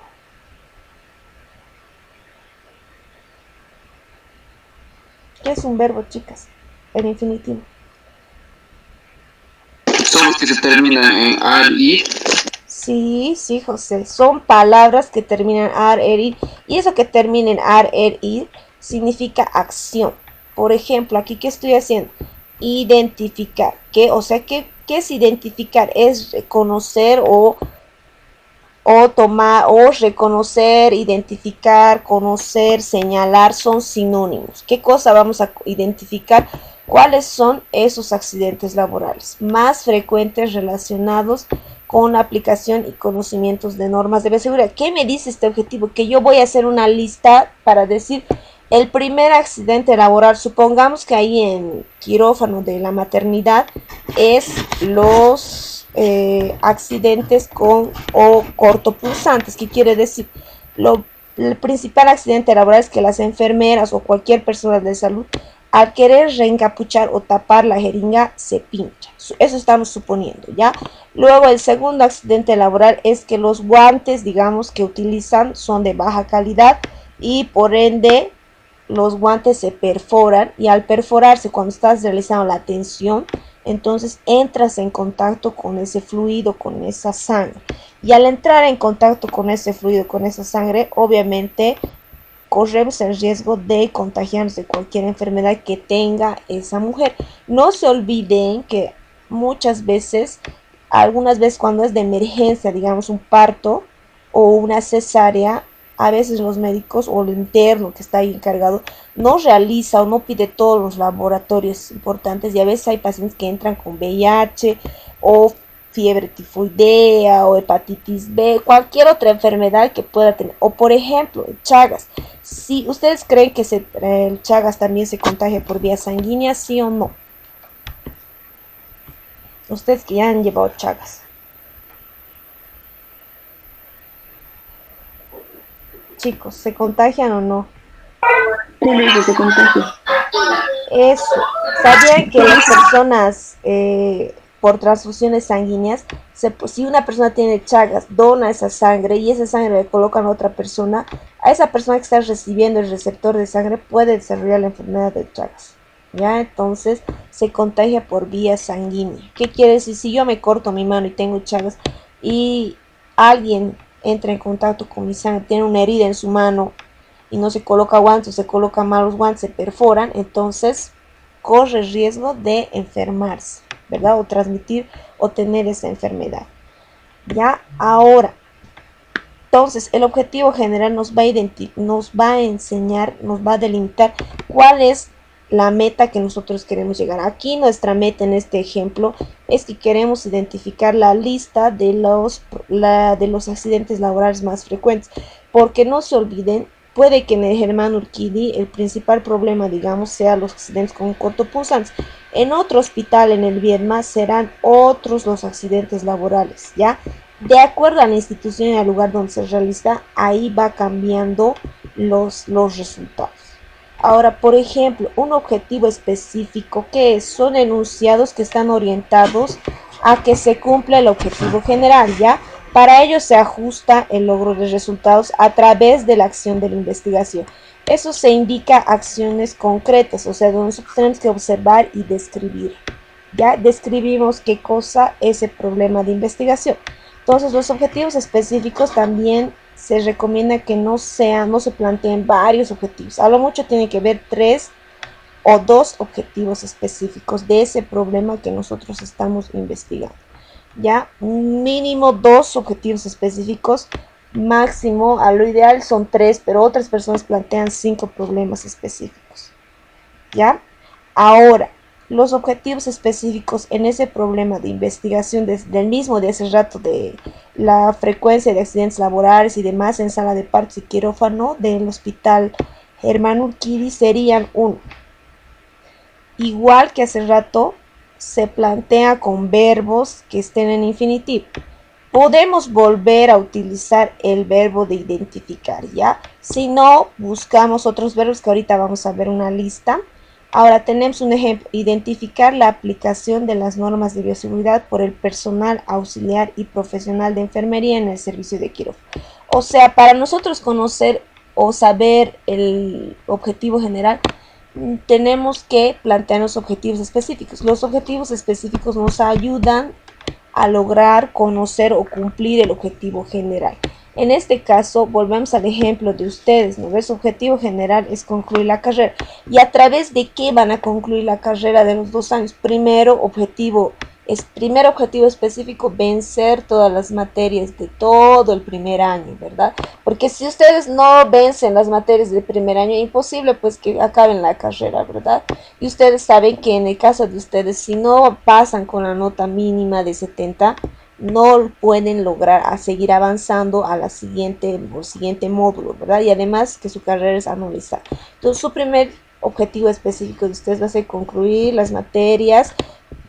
¿Qué es un verbo, chicas? En infinitivo.
Son los que se terminan en ar, ir.
Sí, sí, José. Son palabras que terminan ar, er, ir. Y eso que termina en ar, er, ir significa acción. Por ejemplo, aquí, ¿qué estoy haciendo? Identificar. ¿Qué? O sea, ¿qué es identificar? Es reconocer o tomar, o reconocer, identificar, conocer, señalar, son sinónimos. ¿Qué cosa vamos a identificar? ¿Cuáles son esos accidentes laborales más frecuentes relacionados con la aplicación y conocimientos de normas de bioseguridad? ¿Qué me dice este objetivo? Que yo voy a hacer una lista para decir el primer accidente laboral. Supongamos que ahí en quirófano de la maternidad es los accidentes con o cortopulsantes. ¿Qué quiere decir? El principal accidente laboral es que las enfermeras o cualquier persona de salud, al querer reencapuchar o tapar la jeringa, se pincha. Eso estamos suponiendo, ¿ya? Luego, el segundo accidente laboral es que los guantes, digamos, que utilizan son de baja calidad y por ende los guantes se perforan, y al perforarse, cuando estás realizando la tensión, entonces entras en contacto con ese fluido, con esa sangre. Y al entrar en contacto con ese fluido, con esa sangre, obviamente corremos el riesgo de contagiarnos de cualquier enfermedad que tenga esa mujer. No se olviden que muchas veces, algunas veces cuando es de emergencia, digamos un parto o una cesárea, a veces los médicos o el interno que está ahí encargado no realiza o no pide todos los laboratorios importantes, y a veces hay pacientes que entran con VIH o fiebre tifoidea o hepatitis B, cualquier otra enfermedad que pueda tener, o por ejemplo el Chagas. Si ustedes creen que el Chagas también se contagia por vía sanguínea, ¿sí o no? Ustedes que ya han llevado Chagas. Chicos, ¿se contagian o no?
Sí, se contagia.
Eso. ¿Sabían que las personas por transfusiones sanguíneas, si una persona tiene Chagas, dona esa sangre y esa sangre le colocan a otra persona, a esa persona que está recibiendo el receptor de sangre puede desarrollar la enfermedad de Chagas? ¿Ya? Entonces se contagia por vía sanguínea. ¿Qué quiere decir? Si yo me corto mi mano y tengo Chagas y alguien entra en contacto con mi sangre, tiene una herida en su mano y no se coloca guantes, se colocan mal los guantes, se perforan, entonces corre riesgo de enfermarse, ¿verdad? O transmitir o tener esa enfermedad. Ya, ahora, entonces el objetivo general nos va a enseñar, nos va a delimitar cuál es la meta que nosotros queremos llegar. Aquí nuestra meta en este ejemplo es que queremos identificar la lista de los accidentes laborales más frecuentes, porque no se olviden, puede que en el Germán Urquidi el principal problema, digamos, sea los accidentes con cortopulsantes. En otro hospital, en el Viedma, serán otros los accidentes laborales, ¿ya? De acuerdo a la institución y al lugar donde se realiza, ahí va cambiando los resultados. Ahora, por ejemplo, un objetivo específico, que son enunciados que están orientados a que se cumpla el objetivo general, ¿ya? Para ello se ajusta el logro de resultados a través de la acción de la investigación. Eso se indica acciones concretas, o sea, donde nosotros tenemos que observar y describir. Ya describimos qué cosa es el problema de investigación. Entonces, los objetivos específicos también se recomienda que no se planteen varios objetivos. A lo mucho tiene que ver 3 o 2 objetivos específicos de ese problema que nosotros estamos investigando. Ya, mínimo 2 objetivos específicos, máximo, a lo ideal son 3, pero otras personas plantean 5 problemas específicos. ¿ya? Ahora, los objetivos específicos en ese problema de investigación del mismo de hace rato de la frecuencia de accidentes laborales y demás en sala de partos y quirófano del hospital Germán Urquidi serían uno. Igual que hace rato se plantea con verbos que estén en infinitivo. Podemos volver a utilizar el verbo de identificar, ¿ya? Si no, buscamos otros verbos que ahorita vamos a ver una lista. Ahora tenemos un ejemplo, identificar la aplicación de las normas de bioseguridad por el personal auxiliar y profesional de enfermería en el servicio de quirófano. O sea, para nosotros conocer o saber el objetivo general, tenemos que plantearnos objetivos específicos. Los objetivos específicos nos ayudan a lograr conocer o cumplir el objetivo general. En este caso, volvemos al ejemplo de ustedes, ¿no? Su objetivo general es concluir la carrera. ¿Y a través de qué van a concluir la carrera de los 2 años? Primer objetivo específico, vencer todas las materias de todo el primer año, ¿verdad? Porque si ustedes no vencen las materias del primer año, es imposible pues que acaben la carrera, ¿verdad? Y ustedes saben que en el caso de ustedes, si no pasan con la nota mínima de 70, no pueden lograr a seguir avanzando a la siguiente módulo, ¿verdad? Y además que su carrera es anualizada. Entonces, su primer objetivo específico de ustedes va a ser concluir las materias,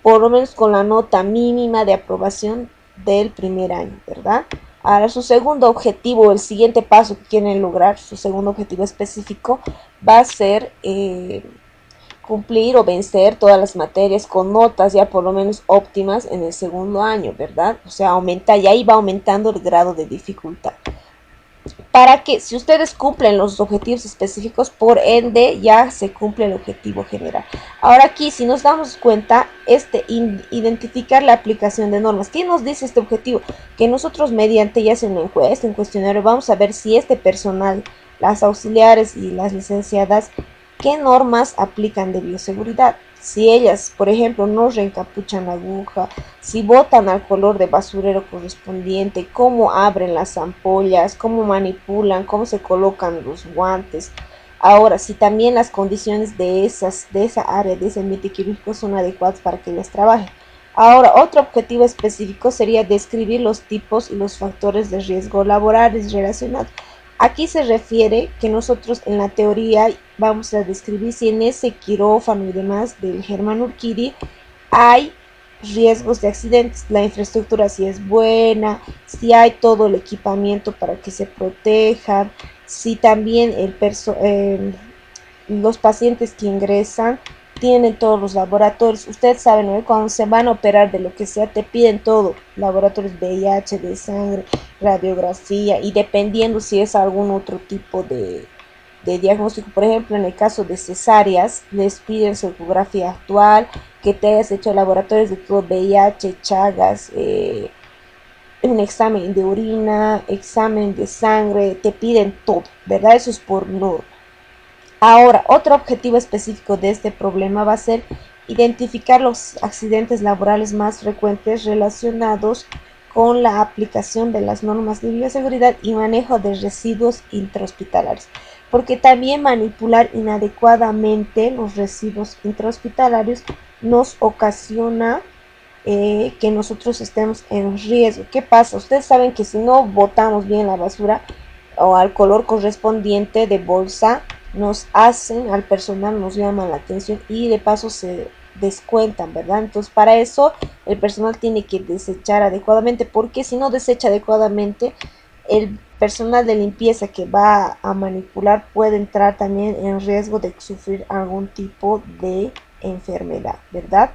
por lo menos con la nota mínima de aprobación del primer año, ¿verdad? Ahora, su segundo objetivo, el siguiente paso que quieren lograr, su segundo objetivo específico, va a ser cumplir o vencer todas las materias con notas ya por lo menos óptimas en el segundo año, ¿verdad? O sea, aumenta y ahí va aumentando el grado de dificultad. Para que si ustedes cumplen los objetivos específicos, por ende ya se cumple el objetivo general. Ahora aquí, si nos damos cuenta, identificar la aplicación de normas. ¿Qué nos dice este objetivo? Que nosotros mediante ya sea una encuesta, un cuestionario, vamos a ver si este personal, las auxiliares y las licenciadas, ¿qué normas aplican de bioseguridad? Si ellas, por ejemplo, no reencapuchan la aguja, si botan al color de basurero correspondiente, cómo abren las ampollas, cómo manipulan, cómo se colocan los guantes. Ahora, si también las condiciones de esa área, de ese ambiente quirúrgico son adecuadas para que ellas trabajen. Ahora, otro objetivo específico sería describir los tipos y los factores de riesgo laborales relacionados. Aquí se refiere que nosotros en la teoría vamos a describir si en ese quirófano y demás del Germán Urquidi hay riesgos de accidentes, la infraestructura si es buena, si hay todo el equipamiento para que se protejan, si también los pacientes que ingresan tienen todos los laboratorios. Ustedes saben, ¿no? Cuando se van a operar de lo que sea, te piden todo, laboratorios VIH, de sangre, radiografía, y dependiendo si es algún otro tipo de diagnóstico, por ejemplo, en el caso de cesáreas, les piden su ecografía actual, que te hayas hecho laboratorios de todo VIH, Chagas, un examen de orina, examen de sangre, te piden todo, ¿verdad? Eso es por norma. Ahora, otro objetivo específico de este problema va a ser identificar los accidentes laborales más frecuentes relacionados con la aplicación de las normas de bioseguridad y manejo de residuos intrahospitalarios, porque también manipular inadecuadamente los residuos intrahospitalarios nos ocasiona que nosotros estemos en riesgo. ¿Qué pasa? Ustedes saben que si no botamos bien la basura o al color correspondiente de bolsa, nos hacen, al personal nos llaman la atención y de paso se descuentan, ¿verdad? Entonces para eso el personal tiene que desechar adecuadamente, porque si no desecha adecuadamente, el personal de limpieza que va a manipular puede entrar también en riesgo de sufrir algún tipo de enfermedad, ¿verdad?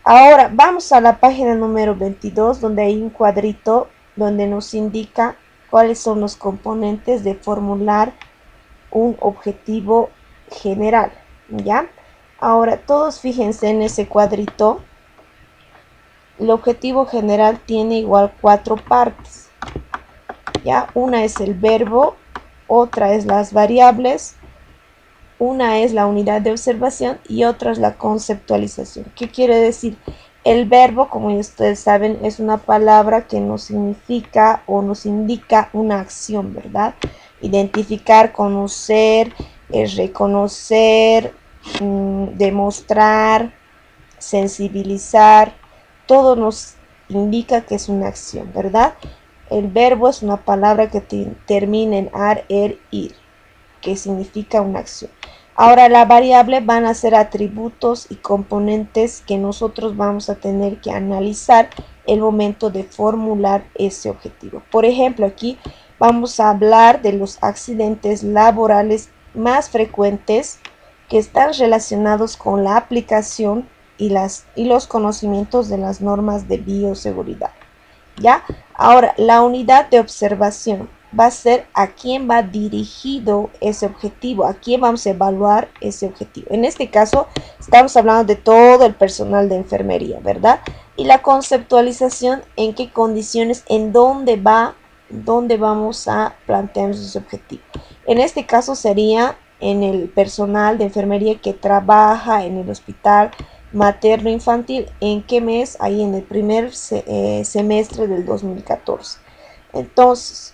Ahora vamos a la página número 22, donde hay un cuadrito donde nos indica cuáles son los componentes de formular un objetivo general, ¿ya? Ahora todos fíjense en ese cuadrito. El objetivo general tiene igual 4 partes, ¿ya? Una es el verbo, otra es las variables, una es la unidad de observación y otra es la conceptualización. ¿Qué quiere decir? El verbo, como ustedes saben, es una palabra que nos significa o nos indica una acción, ¿verdad? Identificar, conocer, reconocer, demostrar, sensibilizar, todo nos indica que es una acción, ¿verdad? El verbo es una palabra que termina en ar, ir, que significa una acción. Ahora la variable van a ser atributos y componentes que nosotros vamos a tener que analizar el momento de formular ese objetivo. Por ejemplo, aquí vamos a hablar de los accidentes laborales más frecuentes que están relacionados con la aplicación y los conocimientos de las normas de bioseguridad. ¿Ya? Ahora, la unidad de observación va a ser a quién va dirigido ese objetivo, a quién vamos a evaluar ese objetivo. En este caso, estamos hablando de todo el personal de enfermería, ¿verdad? Y la conceptualización, en qué condiciones, en dónde vamos a plantear ese objetivo. En este caso sería en el personal de enfermería que trabaja en el hospital materno infantil. ¿En qué mes? Ahí en el primer semestre del 2014. Entonces,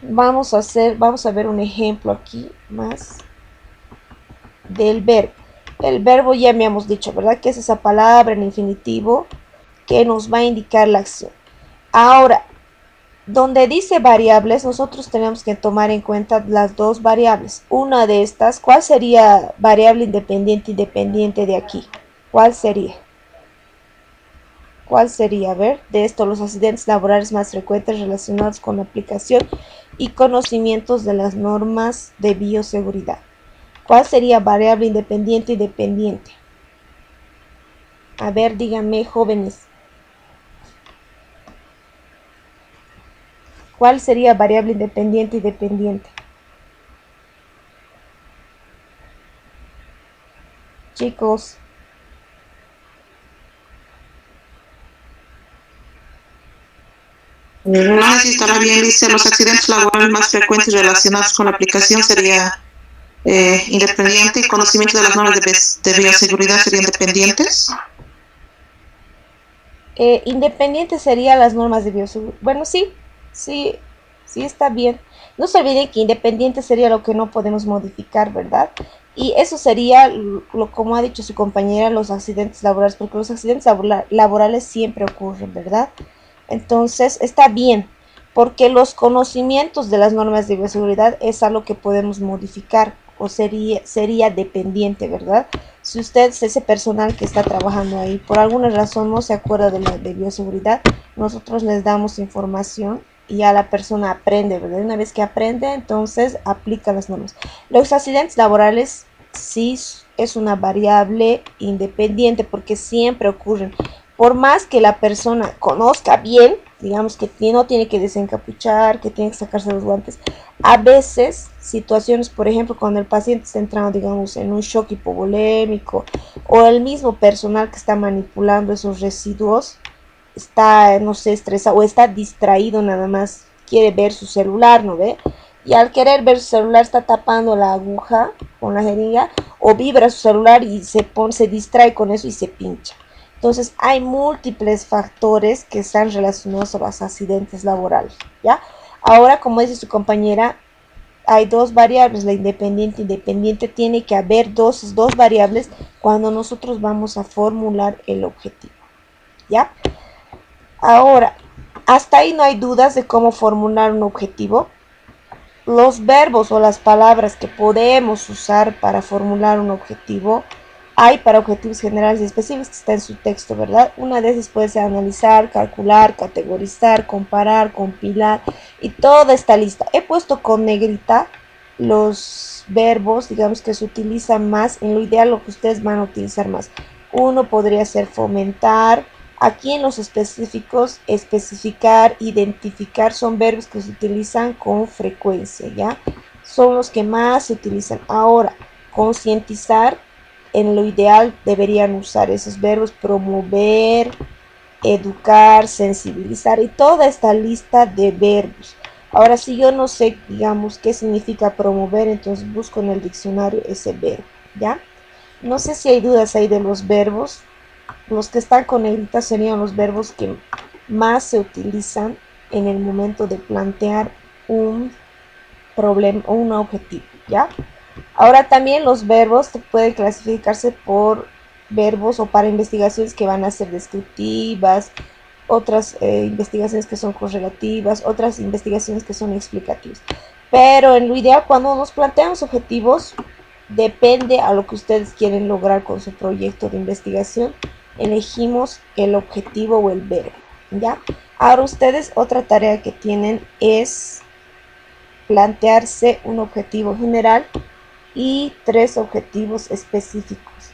vamos a ver un ejemplo aquí más del verbo. El verbo ya me hemos dicho, ¿verdad? Que es esa palabra en infinitivo que nos va a indicar la acción. Ahora, donde dice variables, nosotros tenemos que tomar en cuenta las dos variables. Una de estas, ¿cuál sería variable independiente de aquí? ¿Cuál sería? ¿Cuál sería? A ver, de esto, los accidentes laborales más frecuentes relacionados con la aplicación y conocimientos de las normas de bioseguridad. ¿Cuál sería variable independiente? A ver, díganme, jóvenes. ¿Cuál sería variable independiente? Chicos.
No sé si estará bien, dice, los accidentes laborales más frecuentes relacionados con la aplicación sería independiente y conocimiento de las normas de bioseguridad serían dependientes.
Independiente sería las normas de bioseguridad. Bueno, sí está bien. No se olviden que independiente sería lo que no podemos modificar, ¿verdad? Y eso sería, como ha dicho su compañera, los accidentes laborales, porque los accidentes laborales siempre ocurren, ¿verdad? Entonces, está bien, porque los conocimientos de las normas de bioseguridad es algo que podemos modificar o sería dependiente, ¿verdad? Si usted es ese personal que está trabajando ahí, por alguna razón no se acuerda de la de bioseguridad, nosotros les damos información y ya la persona aprende, ¿verdad? Una vez que aprende, entonces aplica las normas. Los accidentes laborales sí es una variable independiente porque siempre ocurren. Por más que la persona conozca bien, digamos que no tiene que desencapuchar, que tiene que sacarse los guantes, a veces situaciones, por ejemplo, cuando el paciente está entrando, digamos, en un shock hipovolémico o el mismo personal que está manipulando esos residuos está, no sé, estresado o está distraído nada más, quiere ver su celular, ¿no ve? Y al querer ver su celular está tapando la aguja con la jeringa o vibra su celular y se distrae con eso y se pincha. Entonces hay múltiples factores que están relacionados a los accidentes laborales, ¿ya? Ahora, como dice su compañera, hay dos variables, la independiente tiene que haber dos variables cuando nosotros vamos a formular el objetivo, ¿ya? Ahora, hasta ahí no hay dudas de cómo formular un objetivo. Los verbos o las palabras que podemos usar para formular un objetivo hay para objetivos generales y específicos que está en su texto, ¿verdad? Una de esas puede ser analizar, calcular, categorizar, comparar, compilar y toda esta lista. He puesto con negrita los verbos, digamos, que se utilizan más, en lo ideal lo que ustedes van a utilizar más. Uno podría ser fomentar. Aquí en los específicos, especificar, identificar son verbos que se utilizan con frecuencia, ¿ya? Son los que más se utilizan. Ahora, concientizar, en lo ideal deberían usar esos verbos: promover, educar, sensibilizar y toda esta lista de verbos. Ahora, si yo no sé, digamos, qué significa promover, entonces busco en el diccionario ese verbo, ¿ya? No sé si hay dudas ahí de los verbos. Los que están con negrita serían los verbos que más se utilizan en el momento de plantear un problema o un objetivo, ¿ya? Ahora también los verbos pueden clasificarse por verbos o para investigaciones que van a ser descriptivas, otras investigaciones que son correlativas, otras investigaciones que son explicativas. Pero en lo ideal, cuando nos planteamos objetivos, depende a lo que ustedes quieren lograr con su proyecto de investigación, elegimos el objetivo o el verbo, ¿ya? Ahora ustedes, otra tarea que tienen es plantearse un objetivo general y 3 objetivos específicos,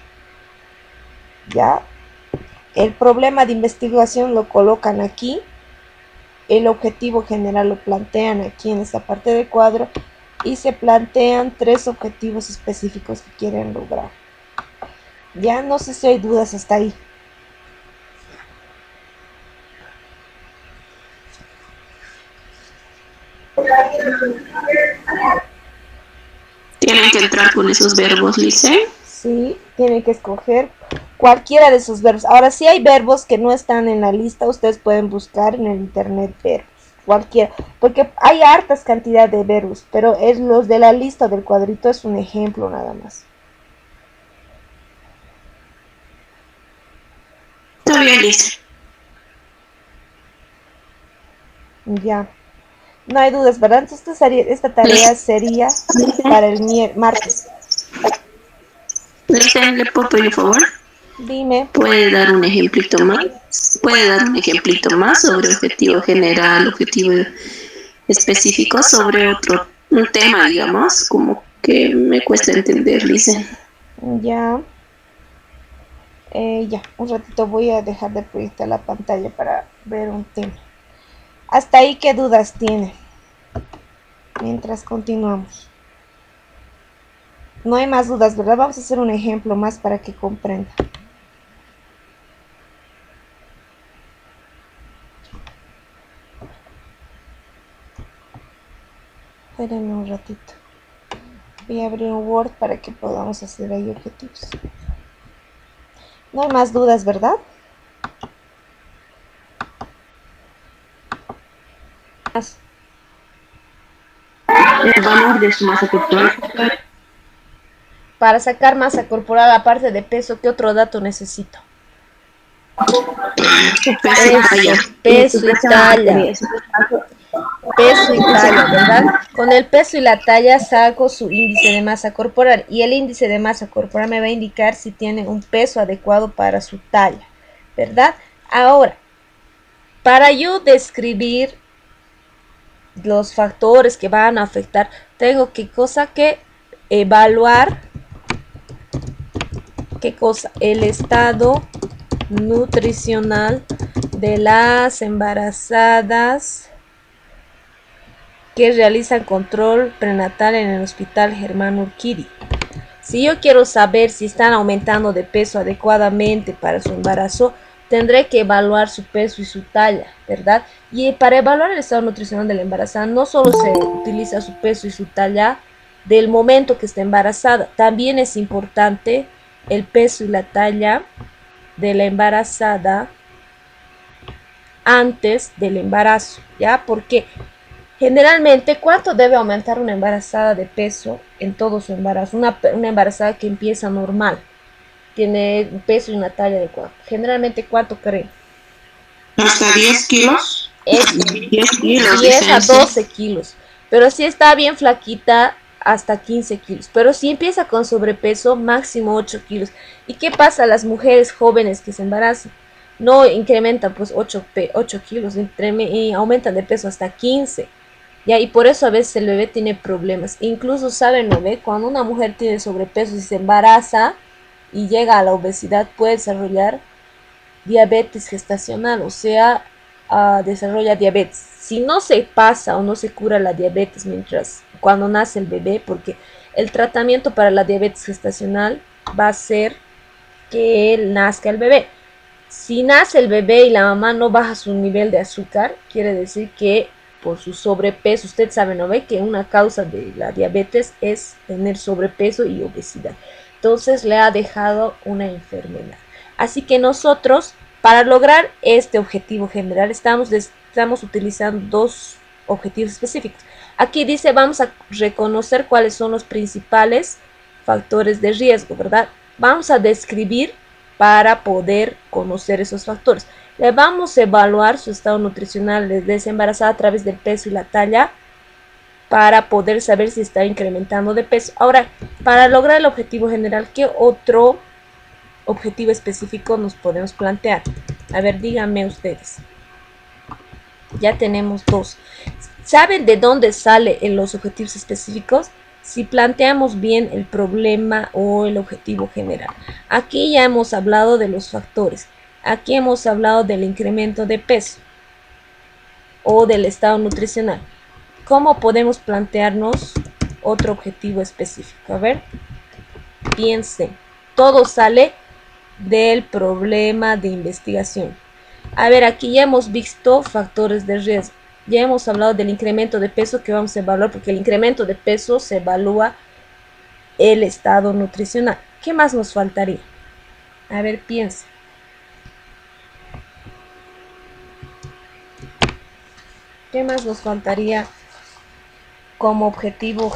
¿ya? El problema de investigación lo colocan aquí, el objetivo general lo plantean aquí en esta parte del cuadro y se plantean 3 objetivos específicos que quieren lograr. Ya no sé si hay dudas hasta ahí.
Tienen que entrar con esos verbos, Lice.
Sí, tienen que escoger cualquiera de esos verbos. Ahora, si hay verbos que no están en la lista, ustedes pueden buscar en el internet verbos, cualquiera, porque hay hartas cantidad de verbos, pero es los de la lista del cuadrito es un ejemplo nada más.
Está bien, Lice.
Ya. No hay dudas, ¿verdad? Entonces esta tarea sería para el martes.
Lice, ¿le puedo pedir un favor?
Dime.
¿Puede dar un ejemplito más? ¿Puede dar un ejemplito más sobre objetivo general, objetivo específico, sobre un tema, digamos? Como que me cuesta entender, Lice.
Ya. Ya, un ratito voy a dejar de proyectar la pantalla para ver un tema. Hasta ahí, ¿qué dudas tiene? Mientras continuamos. No hay más dudas, ¿verdad? Vamos a hacer un ejemplo más para que comprenda. Espérenme un ratito. Voy a abrir un Word para que podamos hacer ahí objetivos. No hay más dudas, ¿verdad?
El valor de su masa corporal.
Para sacar masa corporal aparte de peso, ¿qué otro dato necesito? Peso y talla. Peso y talla, ¿verdad? Con el peso y la talla saco su índice de masa corporal y el índice de masa corporal me va a indicar si tiene un peso adecuado para su talla, ¿verdad? Ahora, para yo describir los factores que van a afectar, tengo que evaluar el estado nutricional de las embarazadas que realizan control prenatal en el Hospital Germán Urquidi. Si yo quiero saber si están aumentando de peso adecuadamente para su embarazo, tendré que evaluar su peso y su talla, ¿verdad? Y para evaluar el estado nutricional de la embarazada, no solo se utiliza su peso y su talla del momento que está embarazada, también es importante el peso y la talla de la embarazada antes del embarazo, ¿ya? Porque generalmente, ¿cuánto debe aumentar una embarazada de peso en todo su embarazo? Una embarazada que empieza normal, tiene un peso y una talla adecuada. Generalmente, ¿cuánto creen?
Hasta 10 kilos.
10 kilos.
10 a 12 kilos. Pero si está bien flaquita, hasta 15 kilos. Pero si empieza con sobrepeso, máximo 8 kilos. ¿Y qué pasa a las mujeres jóvenes que se embarazan? No incrementan pues 8 kilos, y aumentan de peso hasta 15. ¿Ya? Y por eso a veces el bebé tiene problemas. Incluso, ¿saben, no ve? Cuando una mujer tiene sobrepeso y se embaraza y llega a la obesidad, puede desarrollar diabetes gestacional, o sea, desarrolla diabetes. Si no se pasa o no se cura la diabetes cuando nace el bebé, porque el tratamiento para la diabetes gestacional va a ser que él nazca el bebé. Si nace el bebé y la mamá no baja su nivel de azúcar, quiere decir que por su sobrepeso, usted sabe, ¿no ve? Que una causa de la diabetes es tener sobrepeso y obesidad. Entonces le ha dejado una enfermedad. Así que nosotros, para lograr este objetivo general, estamos utilizando 2 objetivos específicos. Aquí dice, vamos a reconocer cuáles son los principales
factores de riesgo, ¿verdad? Vamos a describir para poder conocer esos factores. Le vamos a evaluar su estado nutricional desde embarazada a través del peso y la talla para poder saber si está incrementando de peso. Ahora, para lograr el objetivo general, ¿qué otro objetivo específico nos podemos plantear? A ver, díganme ustedes. Ya tenemos dos. ¿Saben de dónde salen los objetivos específicos? Si planteamos bien el problema o el objetivo general. Aquí ya hemos hablado de los factores. Aquí hemos hablado del incremento de peso o del estado nutricional. ¿Cómo podemos plantearnos otro objetivo específico? A ver, piensen. Todo sale del problema de investigación. A ver, aquí ya hemos visto factores de riesgo. Ya hemos hablado del incremento de peso que vamos a evaluar, porque el incremento de peso se evalúa el estado nutricional. ¿Qué más nos faltaría? A ver, piensa. ¿Qué más nos faltaría como objetivo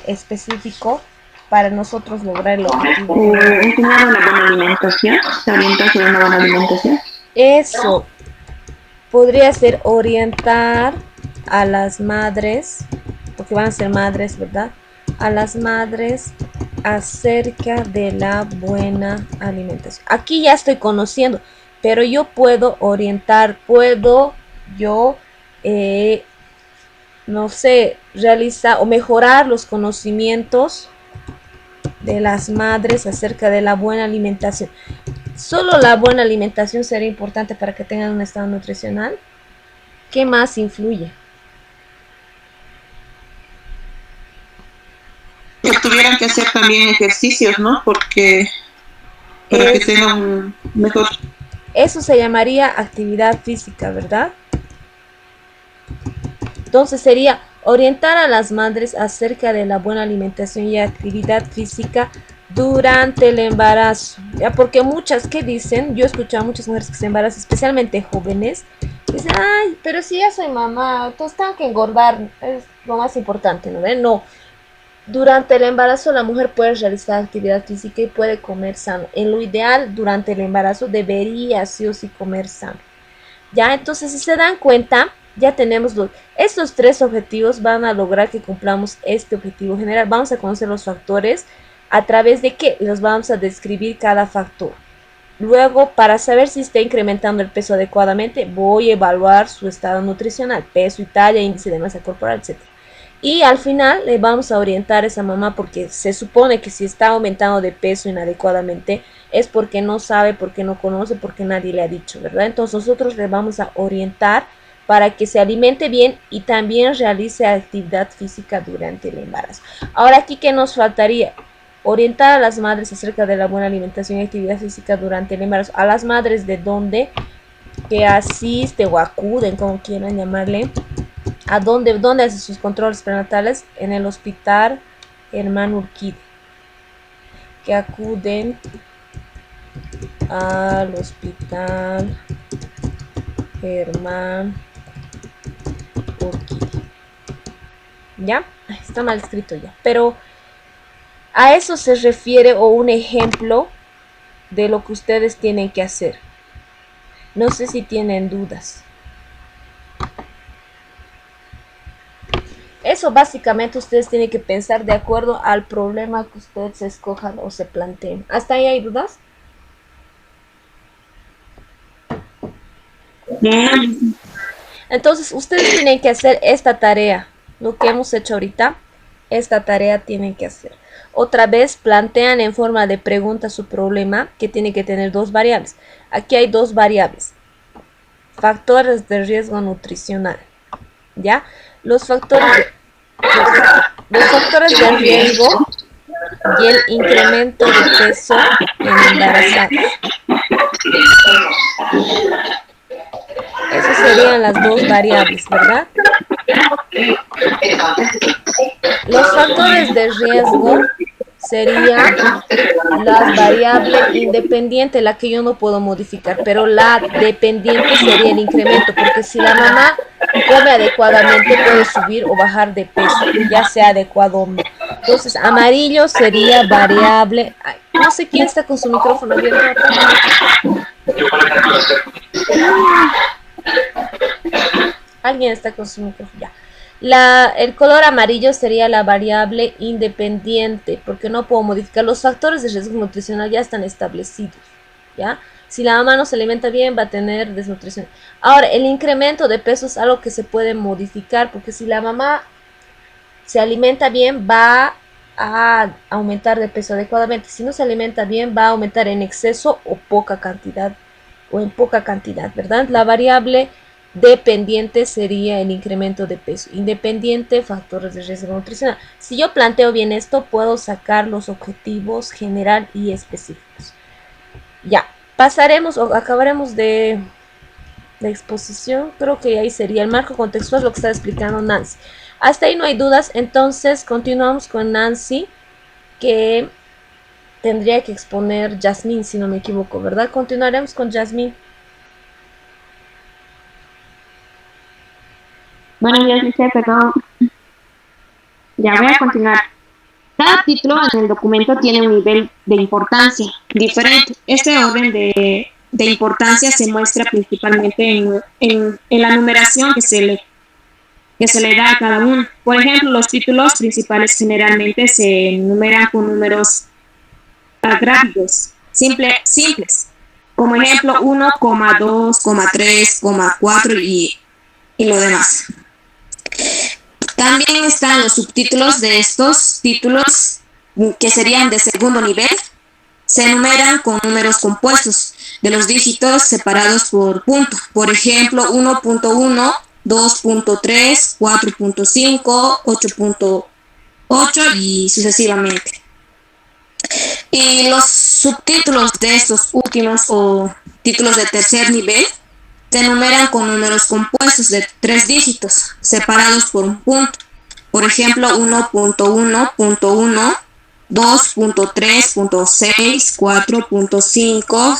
específico para nosotros lograr el objetivo?
Enseñar una buena alimentación, orientarse a una buena alimentación.
Eso podría ser orientar a las madres, porque van a ser madres, ¿verdad? A las madres acerca de la buena alimentación. Aquí ya estoy conociendo, pero yo puedo orientar, puedo yo, no sé, realizar o mejorar los conocimientos de las madres acerca de la buena alimentación. ¿Solo la buena alimentación sería importante para que tengan un estado nutricional? ¿Qué más influye?
Que tuvieran que hacer también ejercicios, ¿no? Porque para que tengan un mejor.
Eso se llamaría actividad física, ¿verdad? Entonces sería orientar a las madres acerca de la buena alimentación y actividad física durante el embarazo, ¿ya? Porque muchas que dicen, yo he escuchado a muchas mujeres que se embarazan, especialmente jóvenes, dicen, ay, pero si ya soy mamá, entonces tengo que engordar, es lo más importante, ¿no? No, durante el embarazo la mujer puede realizar actividad física y puede comer sano. En lo ideal, durante el embarazo debería sí o sí comer sano, ¿ya? Entonces, si se dan cuenta, ya tenemos estos tres objetivos van a lograr que cumplamos este objetivo general. Vamos a conocer los factores. ¿A través de qué? Los vamos a describir cada factor. Luego, para saber si está incrementando el peso adecuadamente, voy a evaluar su estado nutricional, peso y talla, índice de masa corporal, etc. Y al final le vamos a orientar a esa mamá, porque se supone que si está aumentando de peso inadecuadamente es porque no sabe, porque no conoce, porque nadie le ha dicho, ¿verdad? Entonces nosotros le vamos a orientar para que se alimente bien y también realice actividad física durante el embarazo. Ahora aquí, ¿qué nos faltaría? Orientar a las madres acerca de la buena alimentación y actividad física durante el embarazo. A las madres de donde que asiste o acuden, como quieran llamarle, a dónde hacen sus controles prenatales, en el hospital Hermano Urquide, que acuden al hospital Germán Urquide. ¿Ya? Está mal escrito ya, pero a eso se refiere, o un ejemplo de lo que ustedes tienen que hacer. No sé si tienen dudas. Eso básicamente ustedes tienen que pensar de acuerdo al problema que ustedes escojan o se planteen. ¿Hasta ahí hay dudas? Entonces ustedes tienen que hacer esta tarea. Lo que hemos hecho ahorita, esta tarea tienen que hacer. Otra vez plantean en forma de pregunta su problema, que tiene que tener dos variables. Aquí hay dos variables. Factores de riesgo nutricional. ¿Ya? Los factores de riesgo y el incremento de peso en embarazados. Esas serían las dos variables, ¿verdad? Los factores de riesgo serían las variables independientes, la que yo no puedo modificar, pero la dependiente sería el incremento, porque si la mamá come adecuadamente puede subir o bajar de peso, ya sea adecuado o no. Entonces, amarillo sería variable. Ay, no sé quién está con su micrófono abierto acá. Alguien está con su micrófono. Ya. El color amarillo sería la variable independiente, porque no puedo modificar. Los factores de riesgo nutricional ya están establecidos, ¿ya? Si la mamá no se alimenta bien, va a tener desnutrición. Ahora, el incremento de peso es algo que se puede modificar, porque si la mamá se alimenta bien, va a aumentar de peso adecuadamente. Si no se alimenta bien, va a aumentar en exceso o poca cantidad, o en poca cantidad, ¿verdad? La variable dependiente sería el incremento de peso. Independiente, factores de riesgo nutricional. Si yo planteo bien esto, puedo sacar los objetivos general y específicos. Ya, pasaremos o acabaremos de la exposición. Creo que ahí sería el marco contextual, lo que está explicando Nancy. Hasta ahí no hay dudas, entonces continuamos con Nancy, que tendría que exponer Yasmín, si no me equivoco, ¿verdad? Continuaremos con Yasmín.
Buenos días, Lice, perdón. Ya voy a continuar. Cada título en el documento tiene un nivel de importancia diferente. Este orden de importancia se muestra principalmente en la numeración que se le da a cada uno. Por ejemplo, los títulos principales generalmente se numeran con números gráficos simples. Como ejemplo, 1, 2, 3, 4 y lo demás. También están los subtítulos de estos títulos, que serían de segundo nivel. Se enumeran con números compuestos de los dígitos separados por punto. Por ejemplo, 1.1, 2.3, 4.5, 8.8 y sucesivamente. Y los subtítulos de estos últimos o títulos de tercer nivel se enumeran con números compuestos de 3 dígitos, separados por un punto. Por ejemplo, 1.1.1, 2.3.6, 4.5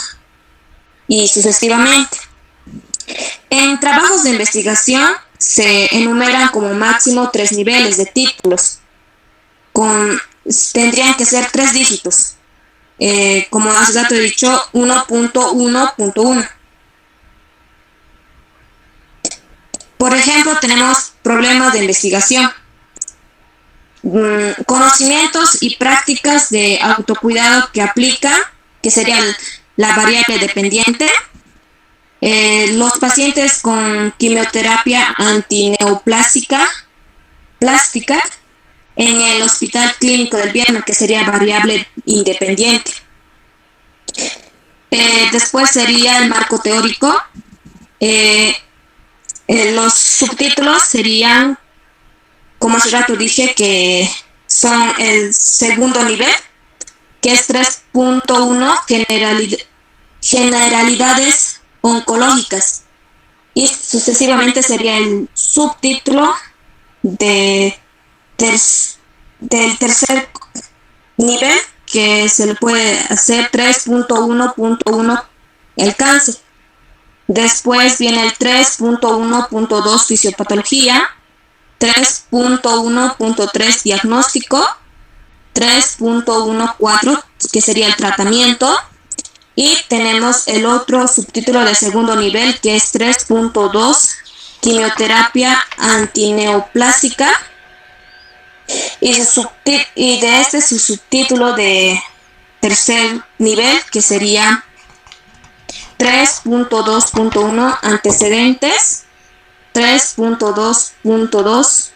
y sucesivamente. En trabajos de investigación se enumeran como máximo 3 niveles de títulos. Tendrían que ser 3 dígitos. Como hace rato he dicho, 1.1.1. Por ejemplo, tenemos problemas de investigación, conocimientos y prácticas de autocuidado que aplica, que sería la variable dependiente. Los pacientes con quimioterapia antineoplástica en el Hospital Clínico del Bierno, que sería variable independiente. Después sería el marco teórico. Los subtítulos serían, como hace rato dije, que son el segundo nivel, que es 3.1, generalidades oncológicas, y sucesivamente sería el subtítulo del tercer nivel, que se le puede hacer 3.1.1 el cáncer. Después viene el 3.1.2 fisiopatología, 3.1.3 diagnóstico, 3.1.4 que sería el tratamiento, y tenemos el otro subtítulo de segundo nivel, que es 3.2 quimioterapia antineoplásica, y de este su subtítulo de tercer nivel, que sería 3.2.1 antecedentes, 3.2.2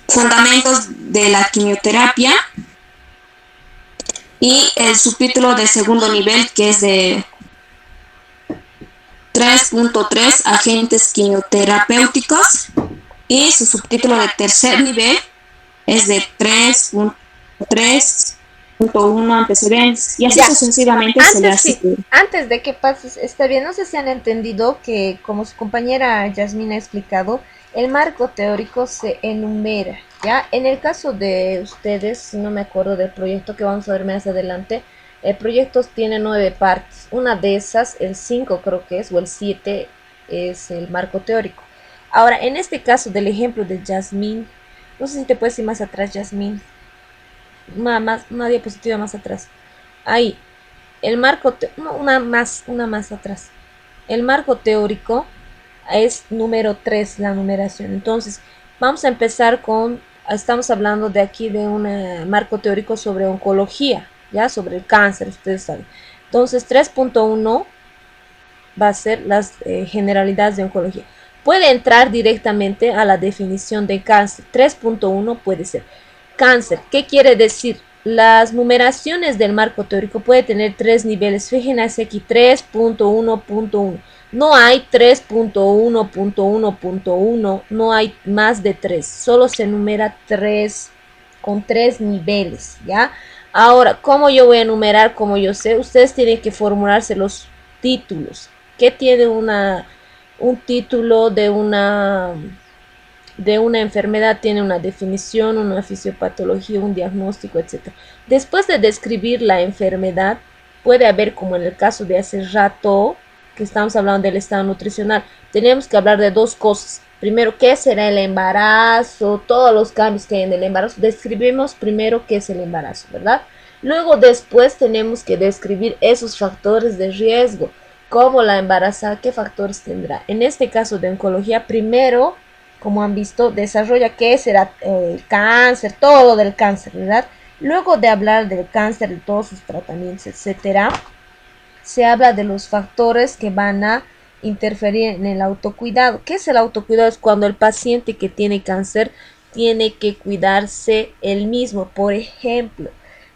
fundamentos de la quimioterapia, y el subtítulo de segundo nivel, que es de 3.3 agentes quimioterapéuticos, y su subtítulo de tercer nivel es de 3.3.1 antecedentes, y así sucesivamente se le hace.
Antes de que pases, está bien, no sé si han entendido que, como su compañera Yasmín ha explicado, el marco teórico se enumera, ¿ya? En el caso de ustedes, si no me acuerdo del proyecto que vamos a ver más adelante, el proyecto tiene 9 partes. Una de esas, el 5 creo que es, o el 7, es el marco teórico. Ahora, en este caso del ejemplo de Yasmín, no sé si te puedes ir más atrás, Yasmín.
una diapositiva más atrás. Ahí, el marco, no, una más atrás. El marco teórico es número 3, la numeración. Entonces, vamos a empezar con, estamos hablando de aquí de un marco teórico sobre oncología, ya, sobre el cáncer, ustedes saben. Entonces, 3.1 va a ser las generalidades de oncología. Puede entrar directamente a la definición de cáncer. 3.1 puede ser cáncer. ¿Qué quiere decir? Las numeraciones del marco teórico puede tener 3 niveles. Fíjense aquí, 3.1.1. No hay 3.1.1.1, no hay más de 3. Solo se numera 3 con 3 niveles, ¿ya? Ahora, ¿cómo yo voy a enumerar? Como yo sé, ustedes tienen que formularse los títulos. ¿Qué tiene un título de una enfermedad? Tiene una definición, una fisiopatología, un diagnóstico, etc. Después de describir la enfermedad, puede haber, como en el caso de hace rato, que estamos hablando del estado nutricional, tenemos que hablar de dos cosas. Primero, ¿qué será el embarazo? Todos los cambios que hay en el embarazo. Describimos primero qué es el embarazo, ¿verdad? Luego, después, tenemos que describir esos factores de riesgo. Cómo la embarazada, qué factores tendrá. En este caso de oncología, primero, como han visto, desarrolla qué será el cáncer, todo del cáncer, ¿verdad? Luego de hablar del cáncer, de todos sus tratamientos, etcétera, se habla de los factores que van a interferir en el autocuidado. ¿Qué es el autocuidado? Es cuando el paciente que tiene cáncer tiene que cuidarse él mismo. Por ejemplo,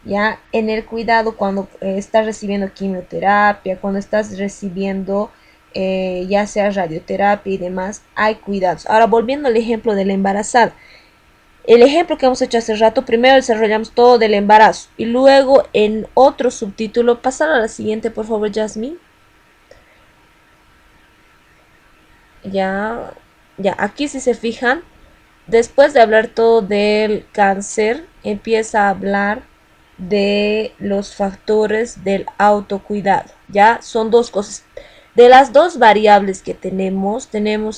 ya en el cuidado cuando estás recibiendo quimioterapia, cuando estás recibiendo ya sea radioterapia y demás, hay cuidados. Ahora, volviendo al ejemplo de la embarazada. El ejemplo que hemos hecho hace rato, primero desarrollamos todo del embarazo y luego en otro subtítulo, pasar a la siguiente por favor, Jasmine. Ya, aquí si se fijan, después de hablar todo del cáncer, empieza a hablar de los factores del autocuidado. Ya son dos cosas. De las dos variables que tenemos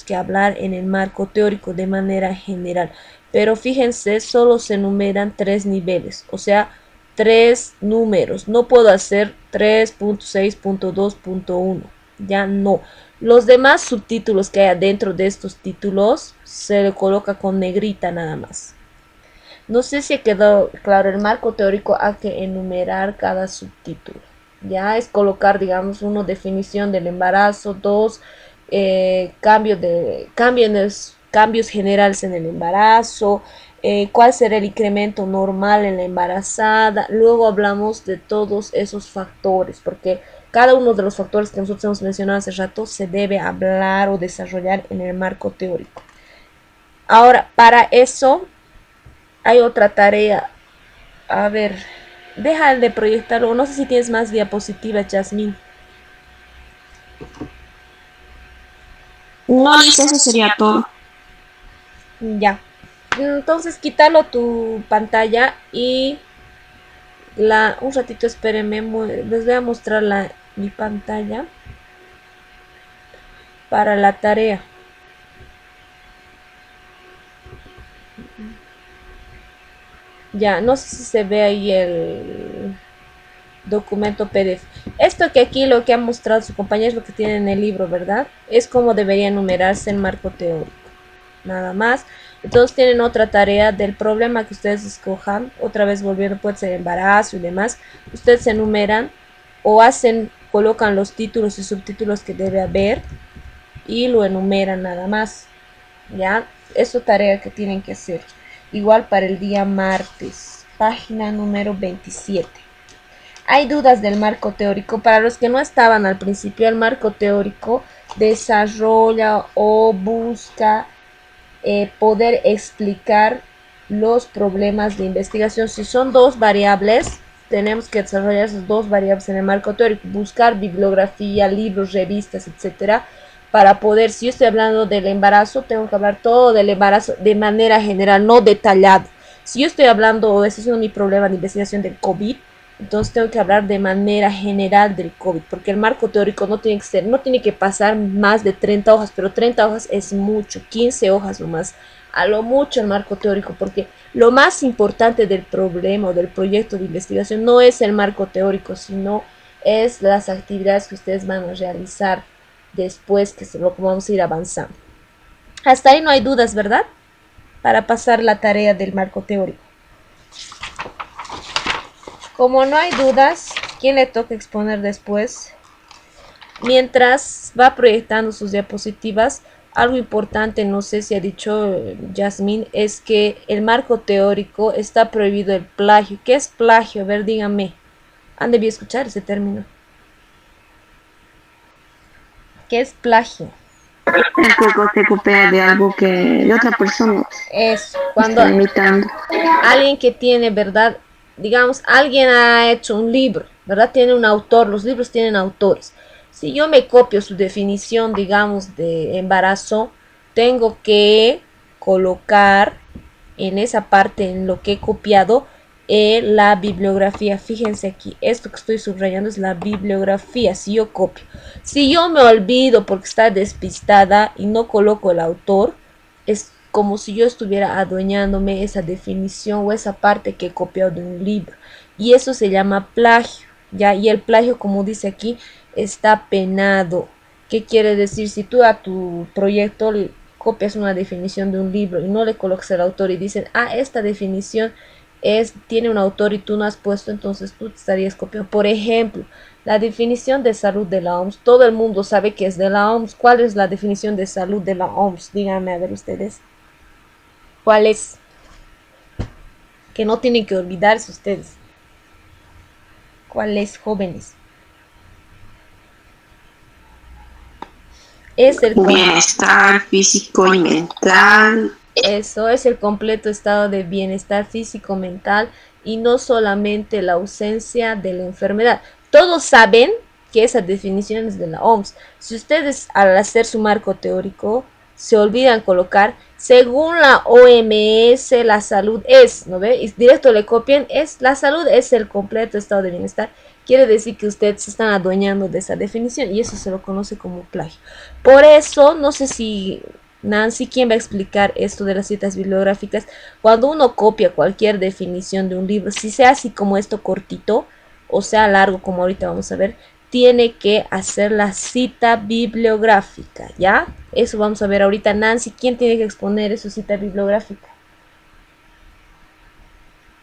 que hablar en el marco teórico de manera general. Pero fíjense, solo se enumeran 3 niveles, o sea, 3 números. No puedo hacer 3.6.2.1, ya no. Los demás subtítulos que hay dentro de estos títulos se le coloca con negrita nada más. No sé si quedó claro, el marco teórico hay que enumerar cada subtítulo. Ya es colocar, digamos, uno, definición del embarazo, dos, cambios generales en el embarazo, cuál será el incremento normal en la embarazada. Luego hablamos de todos esos factores, porque cada uno de los factores que nosotros hemos mencionado hace rato se debe hablar o desarrollar en el marco teórico. Ahora, para eso hay otra tarea. A ver, deja el de proyectarlo. No sé si tienes más diapositivas, Jasmine.
No, Liz, eso sería todo.
Ya. Entonces, quítalo tu pantalla y un ratito, espérenme, les voy a mostrar mi pantalla para la tarea. Ya, no sé si se ve ahí el documento PDF. Esto que aquí lo que ha mostrado su compañero es lo que tiene en el libro, ¿verdad? Es como debería enumerarse el marco teórico. Nada más. Entonces tienen otra tarea del problema que ustedes escojan. Otra vez volviendo, puede ser embarazo y demás. Ustedes enumeran o colocan los títulos y subtítulos que debe haber y lo enumeran nada más. ¿Ya? Es otra tarea que tienen que hacer. Igual para el día martes, página número 27. Hay dudas del marco teórico. Para los que no estaban al principio, el marco teórico desarrolla o busca poder explicar los problemas de investigación. Si son dos variables, tenemos que desarrollar esas dos variables en el marco teórico. Buscar bibliografía, libros, revistas, etcétera, para poder, si yo estoy hablando del embarazo, tengo que hablar todo del embarazo de manera general, no detallado. Si yo estoy hablando o estoy haciendo mi problema de investigación del COVID,
Entonces tengo que hablar de manera general del COVID, porque el marco teórico no tiene que pasar más de 30 hojas, pero 30 hojas es mucho, 15 hojas o más, a lo mucho el marco teórico, porque lo más importante del problema o del proyecto de investigación no es el marco teórico, sino es las actividades que ustedes van a realizar después que lo vamos a ir avanzando. Hasta ahí no hay dudas, ¿verdad? Para pasar la tarea del marco teórico. Como no hay dudas, ¿quién le toca exponer después? Mientras va proyectando sus diapositivas, algo importante, no sé si ha dicho Yasmín, es que el marco teórico está prohibido el plagio. ¿Qué es plagio? A ver, díganme. Han debido escuchar ese término. ¿Qué es plagio?
El que se copia de algo que de otra persona
Es cuando
está imitando.
alguien que tiene, ¿verdad? Digamos, alguien ha hecho un libro, ¿verdad? Tiene un autor, los libros tienen autores. Si yo me copio su definición, digamos, de embarazo, tengo que colocar en esa parte, en lo que he copiado, la bibliografía. Fíjense aquí, esto que estoy subrayando es la bibliografía, si yo copio. Si yo me olvido porque está despistada y no coloco el autor, es como si yo estuviera adueñándome esa definición o esa parte que he copiado de un libro. Y eso se llama plagio, ¿ya? Y el plagio, como dice aquí, está penado. ¿Qué quiere decir? Si tú a tu proyecto copias una definición de un libro y no le colocas el autor y dicen, esta definición tiene un autor y tú no has puesto, entonces tú te estarías copiando. Por ejemplo, la definición de salud de la OMS, todo el mundo sabe que es de la OMS. ¿Cuál es la definición de salud de la OMS? Díganme a ver ustedes. ¿Cuál es? Que no tienen que olvidarse ustedes. ¿Cuál es, jóvenes? Es el
bienestar físico y mental.
Eso es el completo estado de bienestar físico, mental y no solamente la ausencia de la enfermedad. Todos saben que esa definición es de la OMS. Si ustedes al hacer su marco teórico se olvidan colocar, según la OMS, la salud es, ¿no ve? Y directo le copian, la salud es el completo estado de bienestar. Quiere decir que ustedes se están adueñando de esa definición y eso se lo conoce como plagio. Por eso, no sé si Nancy, ¿quién va a explicar esto de las citas bibliográficas? Cuando uno copia cualquier definición de un libro, si sea así como esto cortito o sea largo como ahorita vamos a ver, tiene que hacer la cita bibliográfica, ¿ya? Eso vamos a ver ahorita. Nancy, ¿quién tiene que exponer su cita bibliográfica?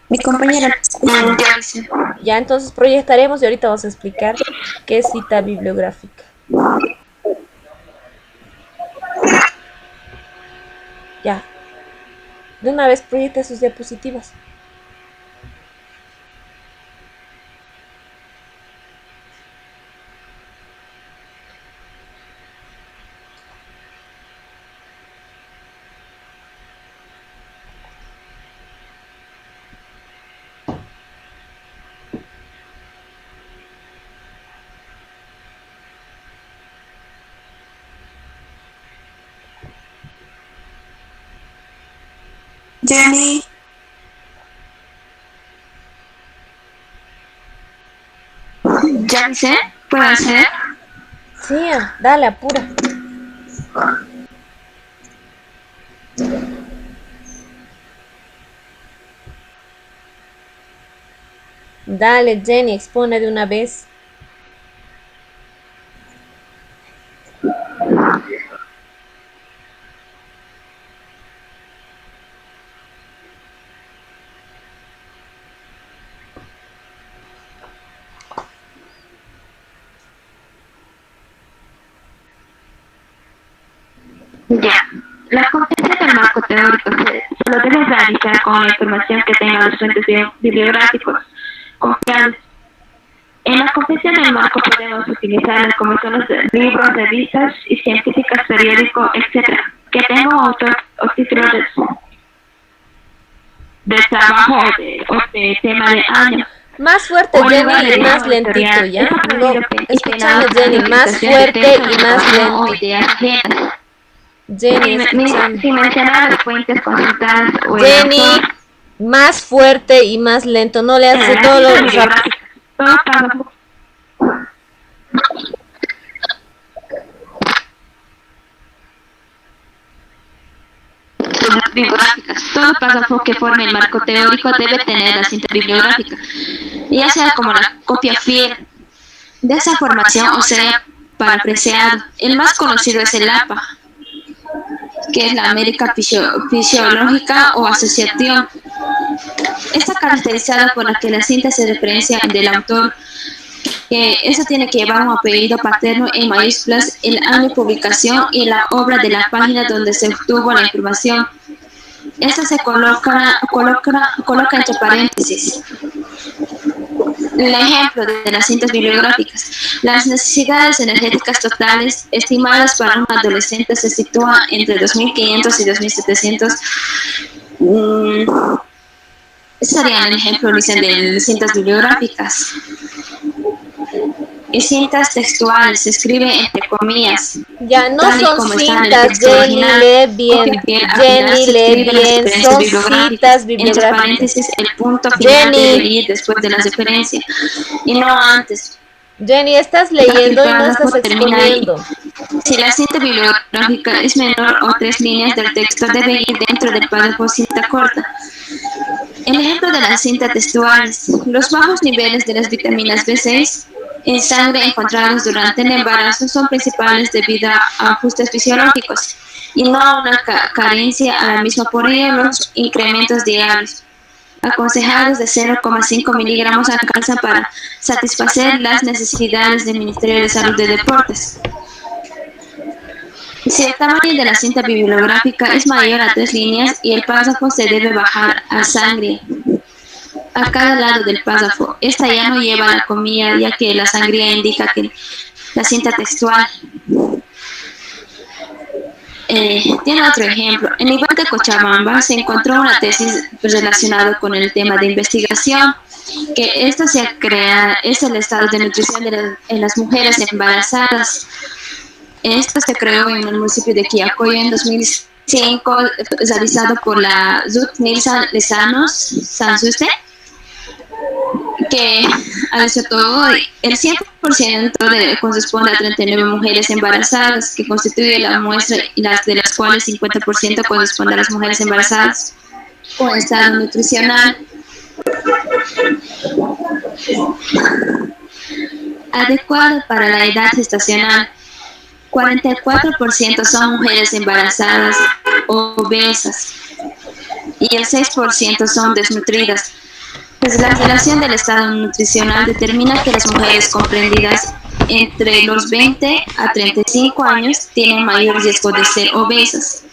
Mi compañera.
Ya, entonces proyectaremos y ahorita vamos a explicar qué es cita bibliográfica. Ya. De una vez proyecta sus diapositivas.
Jenny. ¿Ya dice? ¿Puedo hacer?
Sí, dale, apura. Dale, Jenny, expone de una vez.
Ya. La competencia del marco teórico se lo debe realizar con la información que tengan los fuentes bibliográficos confiables. En la confección del marco podemos utilizar como son los libros, revistas y científicas, periódicos, etc. Que tengan autor o título de trabajo o de tema de año.
Más fuerte, Jenny, y más lentito, ¿ya? No, escuchame, Jenny, más fuerte y más lento. Jenny, escuchame.
Sin mencionar las fuentes consultadas o
Jenny, más fuerte y más lento. No le hace todo lo rápido.
Todo párrafo.
Bibliográficas. Todo párrafo que forme el marco teórico debe tener la cinta bibliográfica, ya sea como la copia fiel de esa formación o sea para apreciar. El más conocido es el APA, que es la América Fisiológica o Asociación. Está caracterizada por la que la cinta se referencia del autor, que eso tiene que llevar un apellido paterno en mayúsculas, el año de publicación y la obra de la página donde se obtuvo la información. Esta se coloca entre paréntesis. El ejemplo de las cintas bibliográficas. Las necesidades energéticas totales estimadas para un adolescente se sitúan entre 2.500 y 2.700. Serían el ejemplo, dicen, de cintas bibliográficas. Y cintas textuales se escribe entre comillas.
Ya no
tal y
son
como está en el
cintas,
texto
Jenny,
original.
lee bien.
Copia fiel, al
Jenny,
final se
lee
escriben las
bien.
referencias
Son
bibliográficas.
citas
Entre
bibliográficas.
paréntesis, el punto final
Jenny.
debe ir después de la referencia y no antes.
Jenny, estás leyendo y no
párrafo
estás
termina ahí.
exponiendo.
Si la cinta bibliográfica es menor o 3 líneas del texto, debe ir dentro del párrafo cinta corta. El ejemplo de las cintas textuales. Los bajos niveles de las vitaminas B6 en sangre encontrados durante el embarazo son principales debido a ajustes fisiológicos y no a una carencia a la misma. Por ello, los incrementos diarios aconsejados de 0,5 miligramos alcanzan para satisfacer las necesidades del Ministerio de Salud de Deportes. Si el tamaño de la cinta bibliográfica es mayor a 3 líneas y el párrafo se debe bajar a sangre a cada lado del párrafo, esta ya no lleva la comilla, ya que la sangría indica que la cinta textual. Tiene otro ejemplo. En el nivel de Cochabamba se encontró una tesis relacionada con el tema de investigación, que esto se crea, es el estado de nutrición en las mujeres embarazadas. Esto se creó en el municipio de Quillacollo en 2005, realizado por la Ruth Nilsson Lezanos Sansuste, que ha hecho todo. El 100% corresponde a 39 mujeres embarazadas, que constituye la muestra, y de las cuales 50% corresponde a las mujeres embarazadas con estado nutricional adecuado para la edad gestacional. 44% son mujeres embarazadas o obesas y el 6% son desnutridas. Pues la relación del estado nutricional determina que las mujeres comprendidas entre los 20 a 35 años tienen mayor riesgo de ser obesas,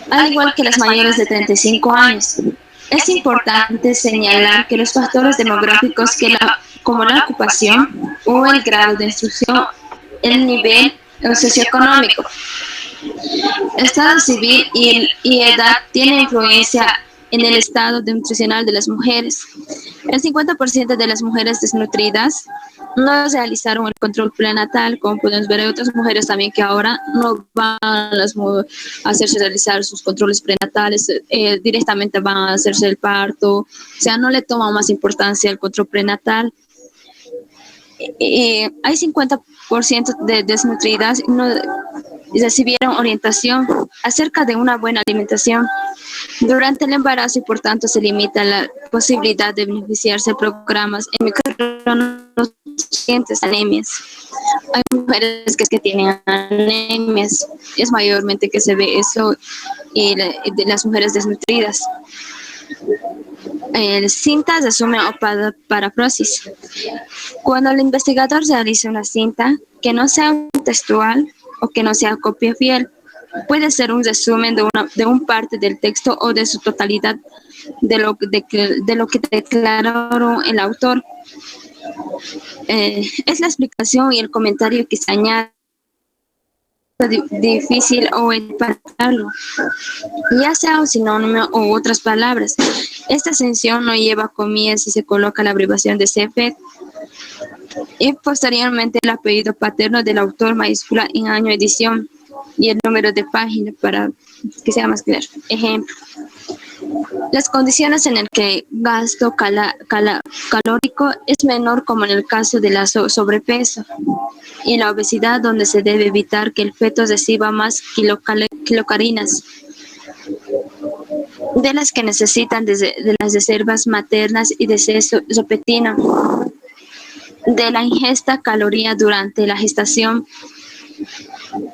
al igual que las mayores de 35 años. Es importante señalar que los factores demográficos como la ocupación o el grado de instrucción, el nivel socioeconómico, estado civil y edad tienen influencia en el estado nutricional de las mujeres. El 50% de las mujeres desnutridas no realizaron el control prenatal, como podemos ver. Hay otras mujeres también que ahora no van a hacerse realizar sus controles prenatales, directamente van a hacerse el parto, o sea, no le toman más importancia al control prenatal. Hay 50% de desnutridas no recibieron orientación acerca de una buena alimentación durante el embarazo y por tanto se limita la posibilidad de beneficiarse de programas en micronutrientes, anemias. Hay mujeres que tienen anemias, es mayormente que se ve eso, y de las mujeres desnutridas. Cinta resumen o parafrasis. Cuando el investigador realiza una cinta que no sea textual o que no sea copia fiel, puede ser un resumen de un parte del texto o de su totalidad de lo que declaró el autor. Es la explicación y el comentario que se añade difícil o empatarlo, ya sea un sinónimo o otras palabras. Esta extensión no lleva comillas y se coloca la abreviación de CFET y posteriormente el apellido paterno del autor, mayúscula en año, edición y el número de página para que sea más claro. Ejemplo: Las condiciones en las que gasto calórico es menor, como en el caso de la sobrepeso y la obesidad, donde se debe evitar que el feto reciba más kilocalorías de las que necesitan de las reservas maternas y de sexo repentino de la ingesta caloría durante la gestación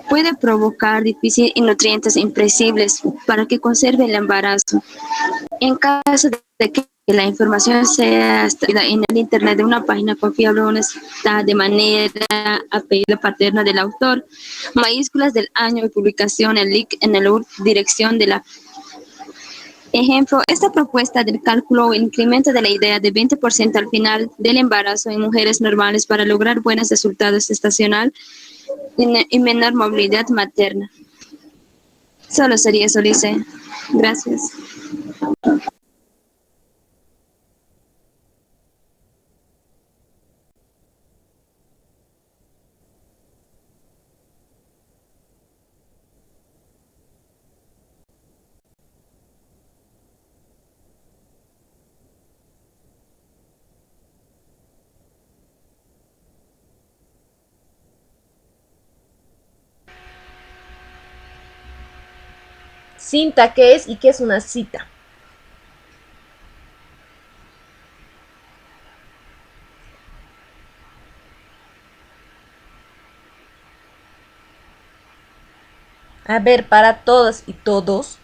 puede provocar déficit y nutrientes imprescindibles para que conserve el embarazo. En caso de que la información sea extraída en el Internet de una página confiable o honesta de manera apellido paterno del autor, mayúsculas del año de publicación, el link en la dirección de la ejemplo, esta propuesta del cálculo o incremento de la idea de 20% al final del embarazo en mujeres normales para lograr buenos resultados estacional y menor movilidad materna. Solo sería eso, Lice. Gracias.
Cinta, ¿qué es y qué es una cita? A ver, para todas y todos,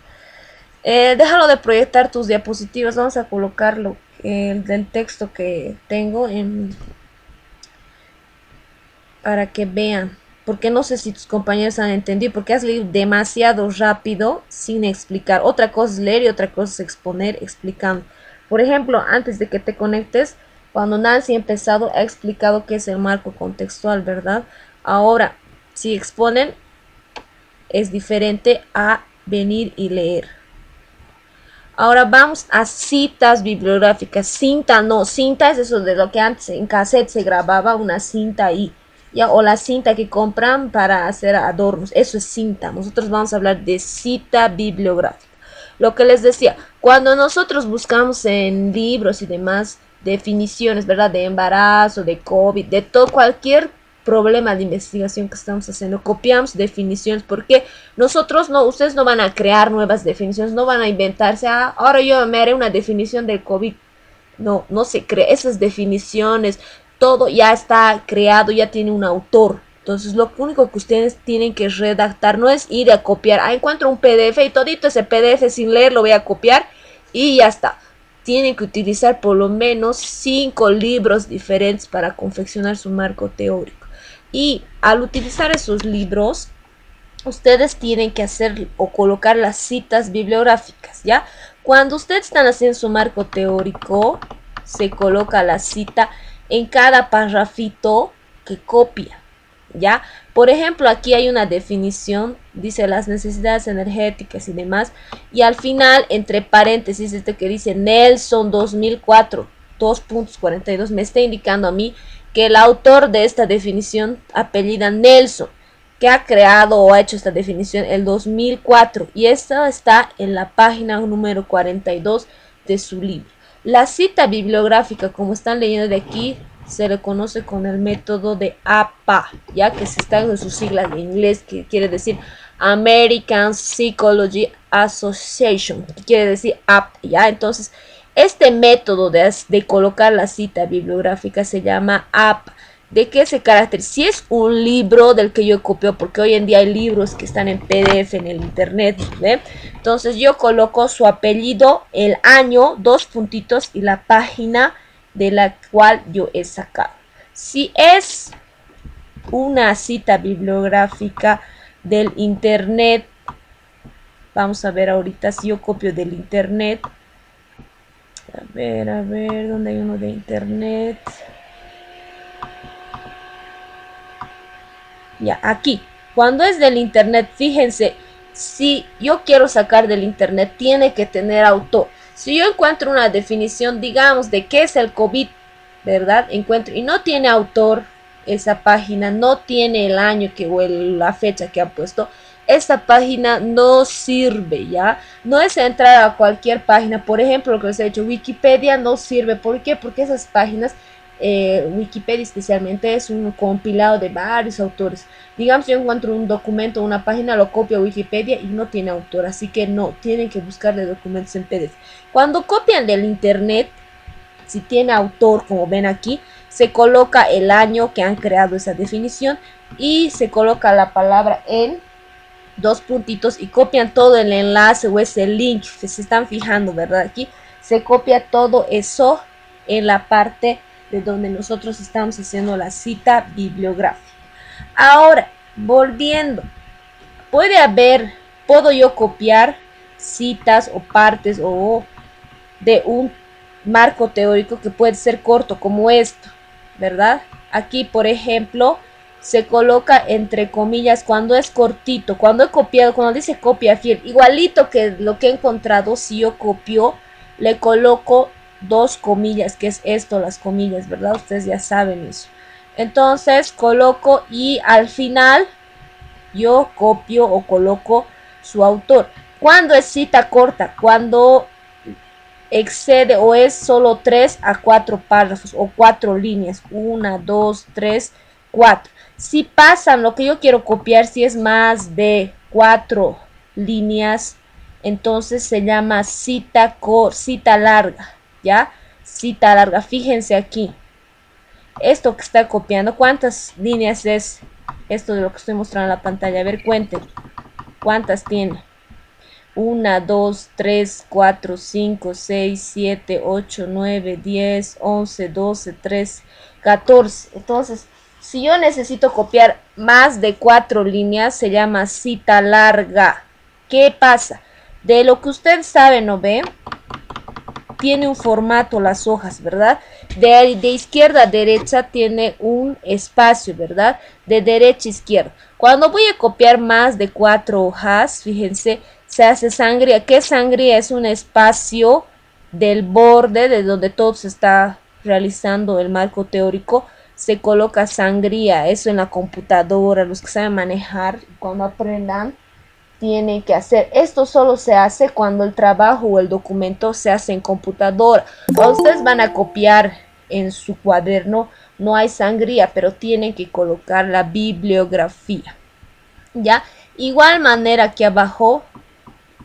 déjalo de proyectar tus diapositivas. Vamos a colocarlo del texto que tengo para que vean. Porque no sé si tus compañeros han entendido, porque has leído demasiado rápido sin explicar. Otra cosa es leer y otra cosa es exponer explicando. Por ejemplo, antes de que te conectes, cuando Nancy ha empezado, ha explicado qué es el marco contextual, ¿verdad? Ahora, si exponen, es diferente a venir y leer. Ahora vamos a citas bibliográficas. Cinta no, cinta es eso de lo que antes en cassette se grababa, una cinta ahí. Ya, o la cinta que compran para hacer adornos, eso es cinta. Nosotros vamos a hablar de cita bibliográfica. Lo que les decía, cuando nosotros buscamos en libros y demás definiciones, ¿verdad? De embarazo, de COVID, de todo, cualquier problema de investigación que estamos haciendo, copiamos definiciones, porque nosotros no, ustedes no van a crear nuevas definiciones, no van a inventarse, ahora yo me haré una definición del COVID. No, no se crea esas definiciones. Todo ya está creado, ya tiene un autor. Entonces lo único que ustedes tienen que redactar no es ir a copiar. Encuentro un PDF y todito ese PDF sin leer lo voy a copiar y ya está. Tienen que utilizar por lo menos 5 libros diferentes para confeccionar su marco teórico. Y al utilizar esos libros, ustedes tienen que hacer o colocar las citas bibliográficas, ¿ya? Cuando ustedes están haciendo su marco teórico, se coloca la cita en cada párrafito que copia, ¿ya? Por ejemplo, aquí hay una definición, dice las necesidades energéticas y demás, y al final, entre paréntesis, este que dice Nelson 2004, 2.42, me está indicando a mí que el autor de esta definición apellida Nelson, que ha creado o ha hecho esta definición el 2004, y esta está en la página número 42 de su libro. La cita bibliográfica, como están leyendo de aquí, se le conoce con el método de APA, ya que se está en sus siglas de inglés, que quiere decir American Psychology Association, que quiere decir APA, ya. Entonces, este método de colocar la cita bibliográfica se llama APA. ¿De qué se caracteriza? Si es un libro del que yo copio, porque hoy en día hay libros que están en PDF en el internet, ¿ve? Entonces yo coloco su apellido, el año, 2 puntitos y la página de la cual yo he sacado. Si es una cita bibliográfica del internet, vamos a ver ahorita si yo copio del internet. A ver, ¿dónde hay uno de internet? Ya, aquí, cuando es del internet, fíjense, si yo quiero sacar del internet, tiene que tener autor. Si yo encuentro una definición, digamos, de qué es el COVID, ¿verdad? Encuentro y no tiene autor esa página, no tiene el año o la fecha que ha puesto, esta página no sirve, ¿ya? No es entrar a cualquier página. Por ejemplo, lo que les he dicho, Wikipedia no sirve. ¿Por qué? Porque esas páginas, Wikipedia especialmente, es un compilado de varios autores. Digamos, yo encuentro un documento, una página, lo copio a Wikipedia y no tiene autor. Así que no, tienen que buscarle documentos en PDF. Cuando copian del internet, si tiene autor, como ven aquí, se coloca el año que han creado esa definición y se coloca la palabra en dos puntitos y copian todo el enlace o ese link que se están fijando, ¿verdad? Aquí se copia todo eso en la parte de donde nosotros estamos haciendo la cita bibliográfica. Ahora, volviendo, puedo yo copiar citas o partes o de un marco teórico que puede ser corto como esto, ¿verdad? Aquí, por ejemplo, se coloca entre comillas cuando es cortito, cuando he copiado, cuando dice copia fiel, igualito que lo que he encontrado, si yo copio, le coloco dos comillas, que es esto, las comillas, ¿verdad? Ustedes ya saben eso. Entonces coloco y al final yo copio o coloco su autor. Cuando es cita corta, cuando excede o es solo 3 a 4 párrafos o 4 líneas, 1, 2, 3, 4. Si pasan lo que yo quiero copiar, si es más de 4 líneas, entonces se llama cita larga, ¿ya? Cita larga, fíjense aquí. Esto que está copiando, ¿cuántas líneas es esto de lo que estoy mostrando en la pantalla? A ver, cuenten. ¿Cuántas tiene? 1, 2, 3, 4, 5, 6, 7, 8, 9, 10, 11, 12, 13, 14. Entonces, si yo necesito copiar más de 4 líneas, se llama cita larga. ¿Qué pasa? De lo que usted sabe, ¿no ve? Tiene un formato las hojas, ¿verdad? De izquierda a derecha tiene un espacio, ¿verdad? De derecha a izquierda. Cuando voy a copiar más de 4 hojas, fíjense, se hace sangría. ¿Qué sangría? Es un espacio del borde de donde todo se está realizando el marco teórico. Se coloca sangría. Eso en la computadora. Los que saben manejar, cuando aprendan, tienen que hacer. Esto solo se hace cuando el trabajo o el documento se hace en computadora. Cuando ustedes van a copiar en su cuaderno, no hay sangría, pero tienen que colocar la bibliografía. ¿Ya? Igual manera que abajo,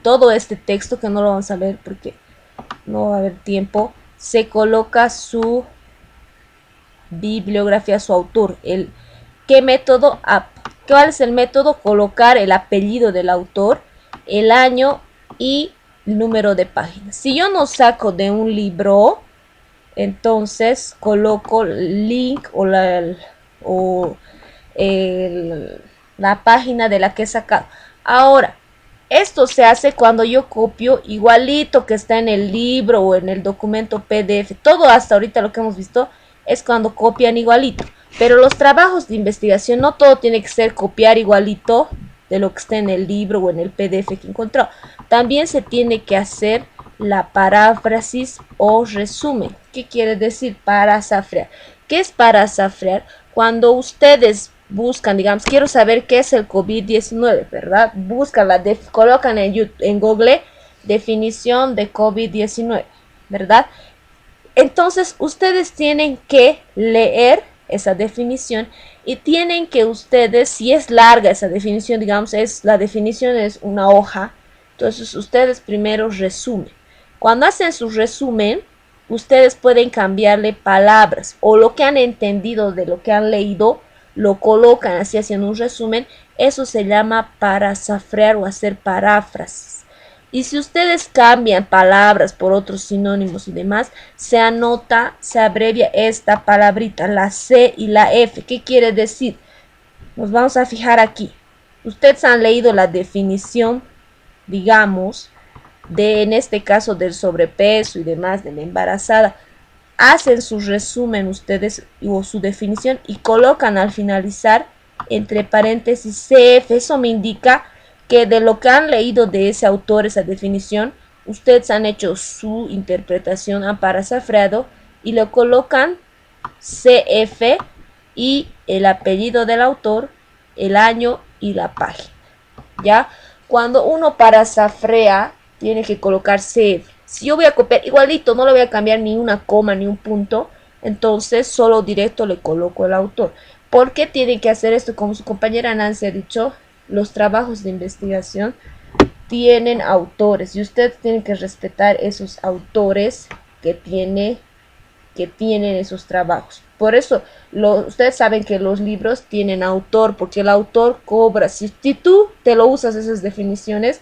todo este texto, que no lo vamos a leer porque no va a haber tiempo, se coloca su bibliografía, su autor. ¿Qué método? ¿Cuál es el método? Colocar el apellido del autor, el año y el número de páginas. Si yo no saco de un libro, entonces coloco el link o la página de la que he sacado. Ahora, esto se hace cuando yo copio igualito que está en el libro o en el documento PDF. Todo hasta ahorita lo que hemos visto es cuando copian igualito. Pero los trabajos de investigación no todo tiene que ser copiar igualito de lo que está en el libro o en el PDF que he encontrado. También se tiene que hacer la paráfrasis o resumen. ¿Qué quiere decir parafrasear? ¿Qué es parafrasear? Cuando ustedes buscan, digamos, quiero saber qué es el COVID-19, ¿verdad? Buscan, colocan en Google definición de COVID-19, ¿verdad? Entonces, ustedes tienen que leer esa definición y tienen que ustedes, si es larga esa definición, digamos, la definición es una hoja, entonces ustedes primero resumen. Cuando hacen su resumen, ustedes pueden cambiarle palabras o lo que han entendido de lo que han leído, lo colocan así haciendo un resumen. Eso se llama parafrasear o hacer paráfrasis. Y si ustedes cambian palabras por otros sinónimos y demás, se anota, se abrevia esta palabrita, la C y la F. ¿Qué quiere decir? Nos vamos a fijar aquí. Ustedes han leído la definición, digamos, en este caso del sobrepeso y demás, de la embarazada. Hacen su resumen ustedes o su definición y colocan al finalizar entre paréntesis CF. Eso me indica que de lo que han leído de ese autor, esa definición, ustedes han hecho su interpretación, han parafraseado y lo colocan CF y el apellido del autor, el año y la página. ¿ya? Cuando uno parasafrea, tiene que colocar save. Si yo voy a copiar igualito, no le voy a cambiar ni una coma ni un punto, entonces solo directo le coloco el autor. ¿Por qué tiene que hacer esto? Como su compañera Nancy ha dicho, los trabajos de investigación tienen autores y usted tiene que respetar esos autores que tienen esos trabajos. Por eso, ustedes saben que los libros tienen autor, porque el autor cobra. Si tú te lo usas esas definiciones,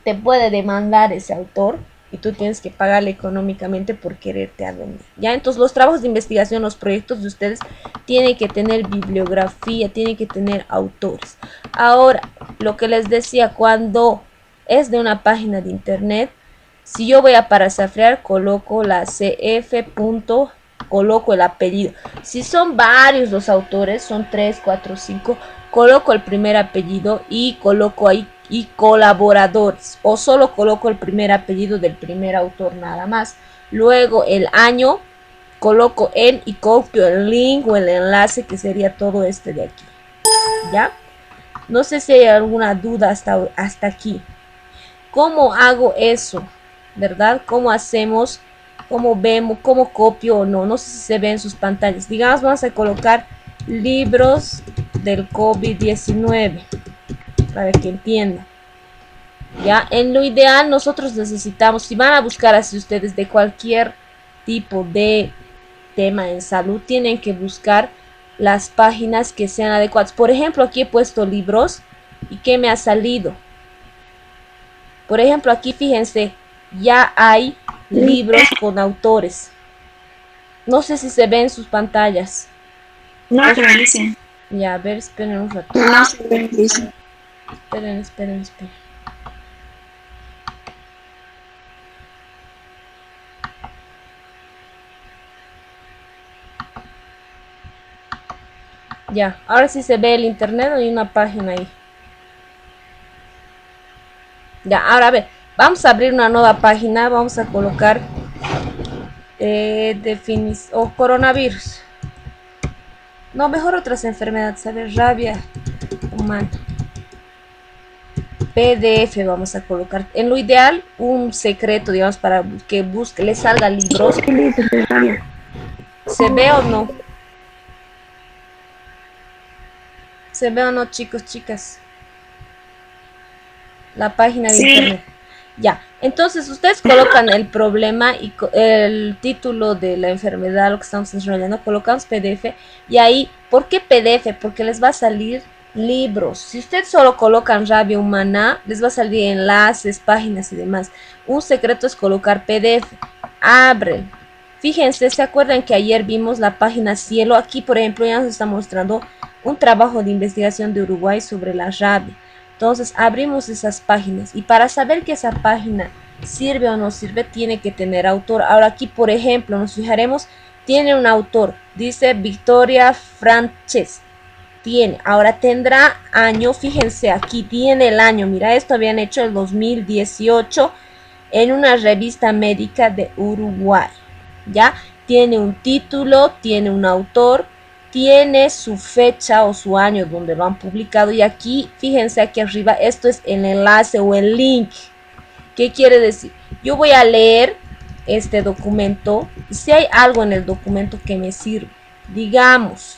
te puede demandar ese autor y tú tienes que pagarle económicamente por quererte vender. ¿Ya? Entonces, los trabajos de investigación, los proyectos de ustedes tienen que tener bibliografía, tienen que tener autores. Ahora, lo que les decía, cuando es de una página de internet, si yo voy a parasafrear, coloco la cf. Coloco el apellido. Si son varios los autores, son 3, 4, 5, coloco el primer apellido y coloco ahí y colaboradores, o solo coloco el primer apellido del primer autor nada más. Luego el año, coloco en y copio el link o el enlace, que sería todo este de aquí. ¿Ya? No sé si hay alguna duda hasta aquí. ¿Cómo hago eso? ¿Verdad? ¿Cómo hacemos? ¿Cómo vemos? ¿Cómo copio o no? No sé si se ve en sus pantallas. Digamos, vamos a colocar libros del COVID-19 para que entiendan. Ya, en lo ideal nosotros necesitamos, si van a buscar así ustedes de cualquier tipo de tema en salud, tienen que buscar las páginas que sean adecuadas. Por ejemplo, aquí he puesto libros y ¿qué me ha salido? Por ejemplo, aquí fíjense, ya hay libros con autores. No sé si se ven en sus pantallas.
No, Alicia.
Ya, a ver, esperen un rato.
No se ve, Alicia.
Esperen. Ya, ahora sí se ve el internet, hay una página ahí. Ya, ahora a ver, vamos a abrir una nueva página, vamos a colocar coronavirus. No, mejor otras enfermedades, a ver, rabia humana. PDF vamos a colocar. En lo ideal, un secreto, digamos, para que le salga libros. ¿Se ve o no? ¿Se ve o no, chicos, chicas? La página de internet. Ya, entonces ustedes colocan el problema y el título de la enfermedad, lo que estamos desarrollando, colocamos PDF y ahí, ¿por qué PDF? Porque les va a salir libros. Si ustedes solo colocan rabia humana, les va a salir enlaces, páginas y demás. Un secreto es colocar PDF. Abren. Fíjense, ¿se acuerdan que ayer vimos la página Cielo? Aquí, por ejemplo, ya nos está mostrando un trabajo de investigación de Uruguay sobre la rabia. Entonces abrimos esas páginas y para saber que esa página sirve o no sirve tiene que tener autor. Ahora aquí, por ejemplo, nos fijaremos, tiene un autor, dice Victoria Frances, tiene, ahora tendrá año, fíjense, aquí tiene el año, mira, esto habían hecho el 2018 en una revista médica de Uruguay, ya, tiene un título, tiene un autor, tiene su fecha o su año donde lo han publicado y aquí, fíjense aquí arriba, esto es el enlace o el link. ¿Qué quiere decir? Yo voy a leer este documento y si hay algo en el documento que me sirve, digamos,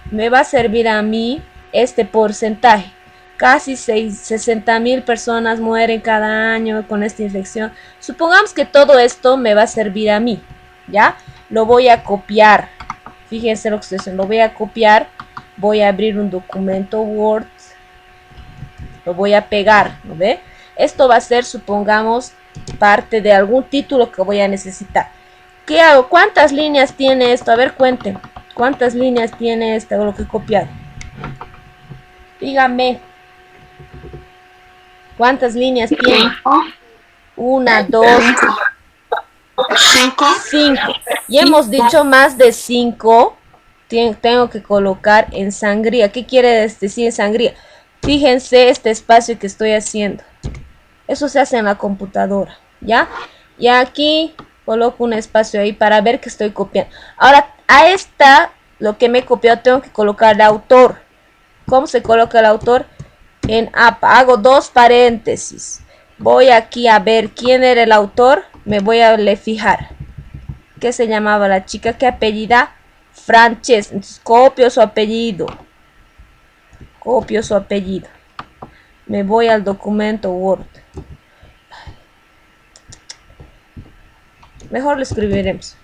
me va a servir a mí este porcentaje. Casi 60,000 personas mueren cada año con esta infección. Supongamos que todo esto me va a servir a mí, ¿ya? Lo voy a copiar. Fíjense lo que estoy haciendo, lo voy a copiar, voy a abrir un documento Word, lo voy a pegar, ¿no ve? Esto va a ser, supongamos, parte de algún título que voy a necesitar. ¿Qué hago? ¿Cuántas líneas tiene esto? A ver, cuenten, ¿cuántas líneas tiene esto, lo que he copiado? Díganme, ¿cuántas líneas tiene? 1, 2, 5. Y hemos dicho más de 5. Tengo que colocar en sangría. ¿Qué quiere decir en sangría? Fíjense este espacio que estoy haciendo. Eso se hace en la computadora, ¿ya? Y aquí coloco un espacio ahí para ver que estoy copiando. Ahora, a esta, lo que me he copiado, tengo que colocar el autor. ¿Cómo se coloca el autor? en APA. Hago 2 paréntesis. Voy aquí a ver quién era el autor. Me voy a fijar. ¿Qué se llamaba la chica? ¿Qué apellida? Frances. Entonces copio su apellido. Copio su apellido. Me voy al documento Word. Mejor lo escribiremos.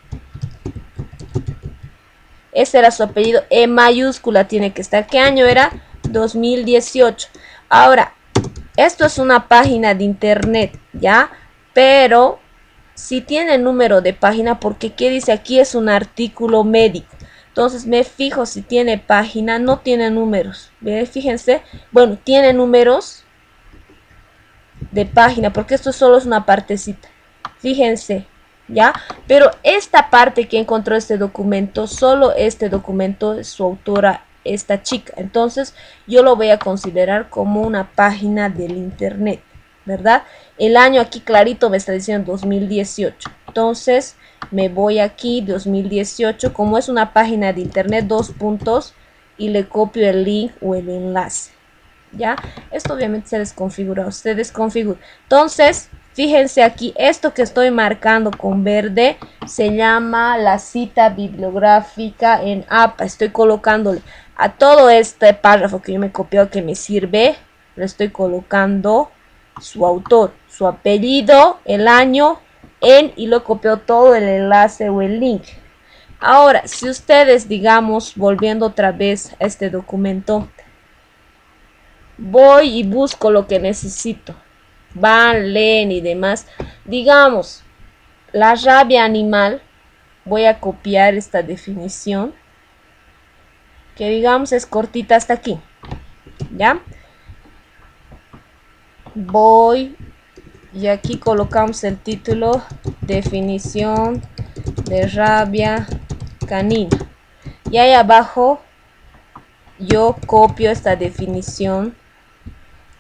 Ese era su apellido. E mayúscula tiene que estar. ¿Qué año era? 2018. Ahora, esto es una página de internet, ¿ya? Pero si tiene número de página, porque ¿qué dice aquí? Es un artículo médico. Entonces me fijo si tiene página, no tiene números. ¿Ve? Fíjense. Bueno, tiene números de página, porque esto solo es una partecita. Fíjense, ¿ya? Pero esta parte que encontró este documento, solo este documento es su autora, esta chica. Entonces yo lo voy a considerar como una página del internet, ¿verdad? El año aquí clarito me está diciendo 2018. Entonces me voy aquí 2018, como es una página de internet, 2 puntos, y le copio el link o el enlace, ¿ya? Esto obviamente se desconfigura, se desconfigura. Entonces fíjense aquí, esto que estoy marcando con verde se llama la cita bibliográfica en APA. Estoy colocándole a todo este párrafo que yo me he copiado, que me sirve, le estoy colocando su autor, su apellido, el año, y lo copió todo el enlace o el link. Ahora, si ustedes, digamos, volviendo otra vez a este documento, voy y busco lo que necesito, van, leen y demás, digamos, la rabia animal, voy a copiar esta definición, que digamos es cortita hasta aquí, ¿ya? Voy y aquí colocamos el título, definición de rabia canina, y ahí abajo yo copio esta definición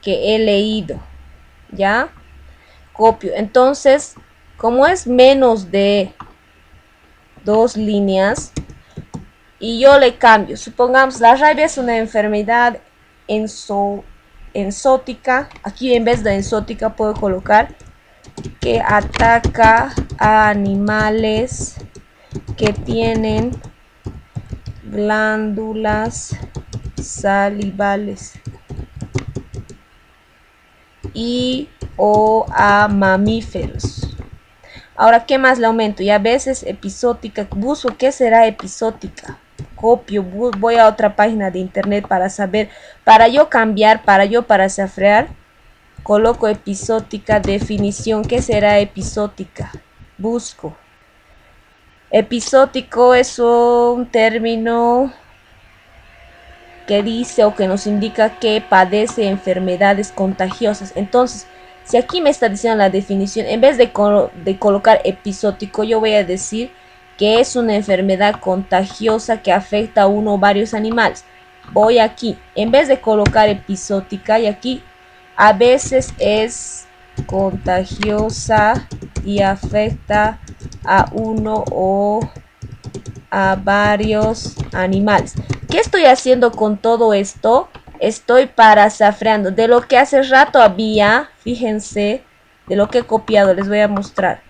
que he leído, ¿ya? Copio. Entonces, como es menos de 2 líneas, y yo le cambio, supongamos la rabia es una enfermedad enzótica, aquí en vez de enzótica puedo colocar que ataca a animales que tienen glándulas salivales y o a mamíferos. Ahora, ¿qué más le aumento? Y a veces episótica, busco qué será episótica, copio, voy a otra página de internet para saber, para yo cambiar, para yo parafrasear, coloco episótica, definición, ¿qué será episótica? Busco. Episótico es un término que dice o que nos indica que padece enfermedades contagiosas. Entonces, si aquí me está diciendo la definición, en vez de colocar episótico, yo voy a decir que es una enfermedad contagiosa que afecta a uno o varios animales. Voy aquí, en vez de colocar episótica, y aquí a veces es contagiosa y afecta a uno o a varios animales. ¿Qué estoy haciendo con todo esto? Estoy parafraseando de lo que hace rato había, fíjense, de lo que he copiado, les voy a mostrar.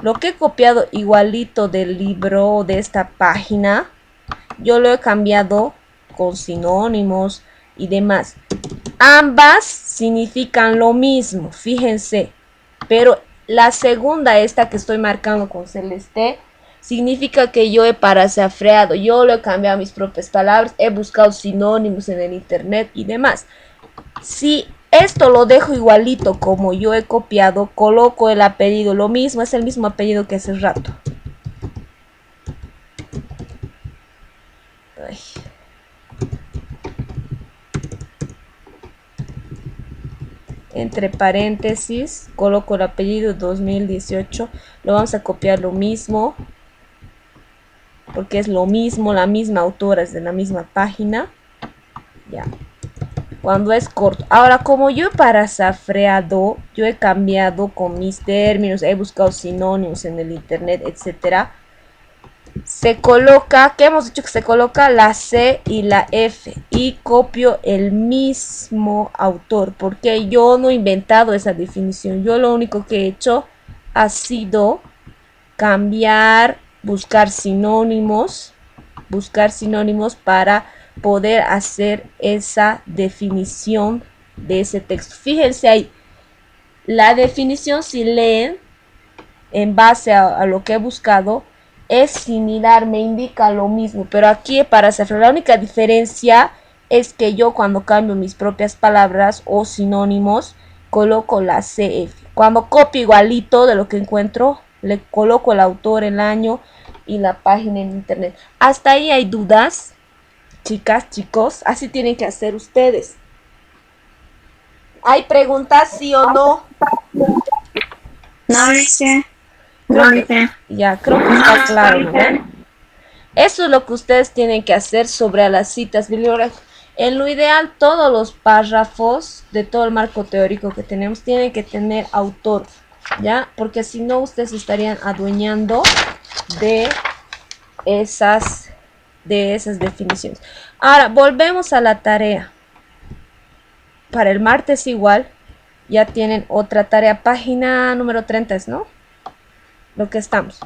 Lo que he copiado igualito del libro, de esta página, yo lo he cambiado con sinónimos y demás. Ambas significan lo mismo, fíjense, pero la segunda, esta que estoy marcando con celeste, significa que yo he parafraseado, yo lo he cambiado a mis propias palabras, he buscado sinónimos en el internet y demás. Si esto lo dejo igualito como yo he copiado, coloco el apellido, lo mismo, es el mismo apellido que hace rato. Ay. Entre paréntesis, coloco el apellido 2018, lo vamos a copiar lo mismo, porque es lo mismo, la misma autora, es de la misma página, ya, cuando es corto. Ahora, como yo he parafraseado, yo he cambiado con mis términos, he buscado sinónimos en el internet, etcétera. se coloca, ¿qué hemos dicho que se coloca? La C y la F, y copio el mismo autor, porque yo no he inventado esa definición. Yo lo único que he hecho ha sido cambiar, buscar sinónimos para poder hacer esa definición de ese texto. Fíjense ahí, la definición, si leen en base a lo que he buscado, es similar, me indica lo mismo, pero aquí para hacer la única diferencia es que yo cuando cambio mis propias palabras o sinónimos coloco la CF. Cuando copio igualito de lo que encuentro, le coloco el autor, el año y la página en internet. Hasta ahí hay dudas, chicas, chicos. Así tienen que hacer ustedes. ¿Hay preguntas, sí o no?
No dice.
Ya, creo que está claro, ¿no? Eso es lo que ustedes tienen que hacer sobre las citas bibliográficas. En lo ideal, todos los párrafos de todo el marco teórico que tenemos tienen que tener autor, ¿ya? Porque si no, ustedes estarían adueñando de esas definiciones. Ahora, volvemos a la tarea. Para el martes igual, ya tienen otra tarea, página número 30, ¿no? Lo que estamos.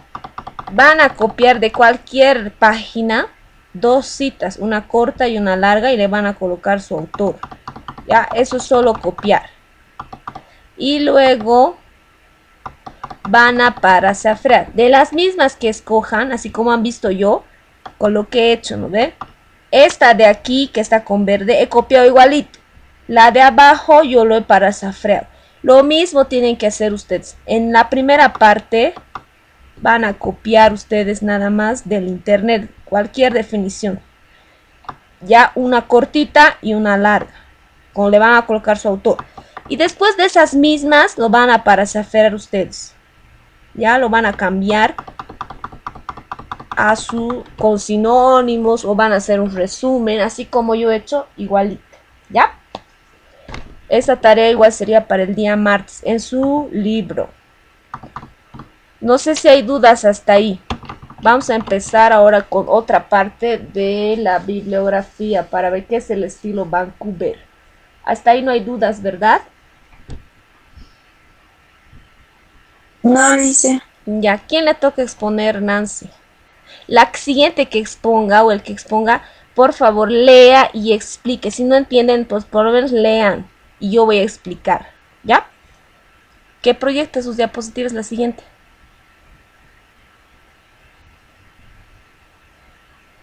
Van a copiar de cualquier página 2 citas, una corta y una larga, y le van a colocar su autor. Ya, eso es solo copiar. Y luego van a parafrasear. De las mismas que escojan, así como han visto yo, con lo que he hecho, ¿no ve? Esta de aquí, que está con verde, he copiado igualito. La de abajo yo lo he parafraseado. Lo mismo tienen que hacer ustedes. En la primera parte van a copiar ustedes nada más del internet, cualquier definición. Ya una cortita y una larga, como le van a colocar su autor. Y después de esas mismas lo van a parafrasear ustedes. Ya lo van a cambiar con sinónimos, o van a hacer un resumen, así como yo he hecho, igualito. ¿Ya? Esa tarea igual sería para el día martes en su libro. No sé si hay dudas hasta ahí. Vamos a empezar ahora con otra parte de la bibliografía para ver qué es el estilo Vancouver. Hasta ahí no hay dudas, ¿verdad?
No dice.
Ya, ¿quién le toca exponer, Nancy? La siguiente que exponga, o el que exponga, por favor lea y explique. Si no entienden, pues por lo menos lean y yo voy a explicar. ¿Ya? ¿Qué proyecta sus diapositivas la siguiente?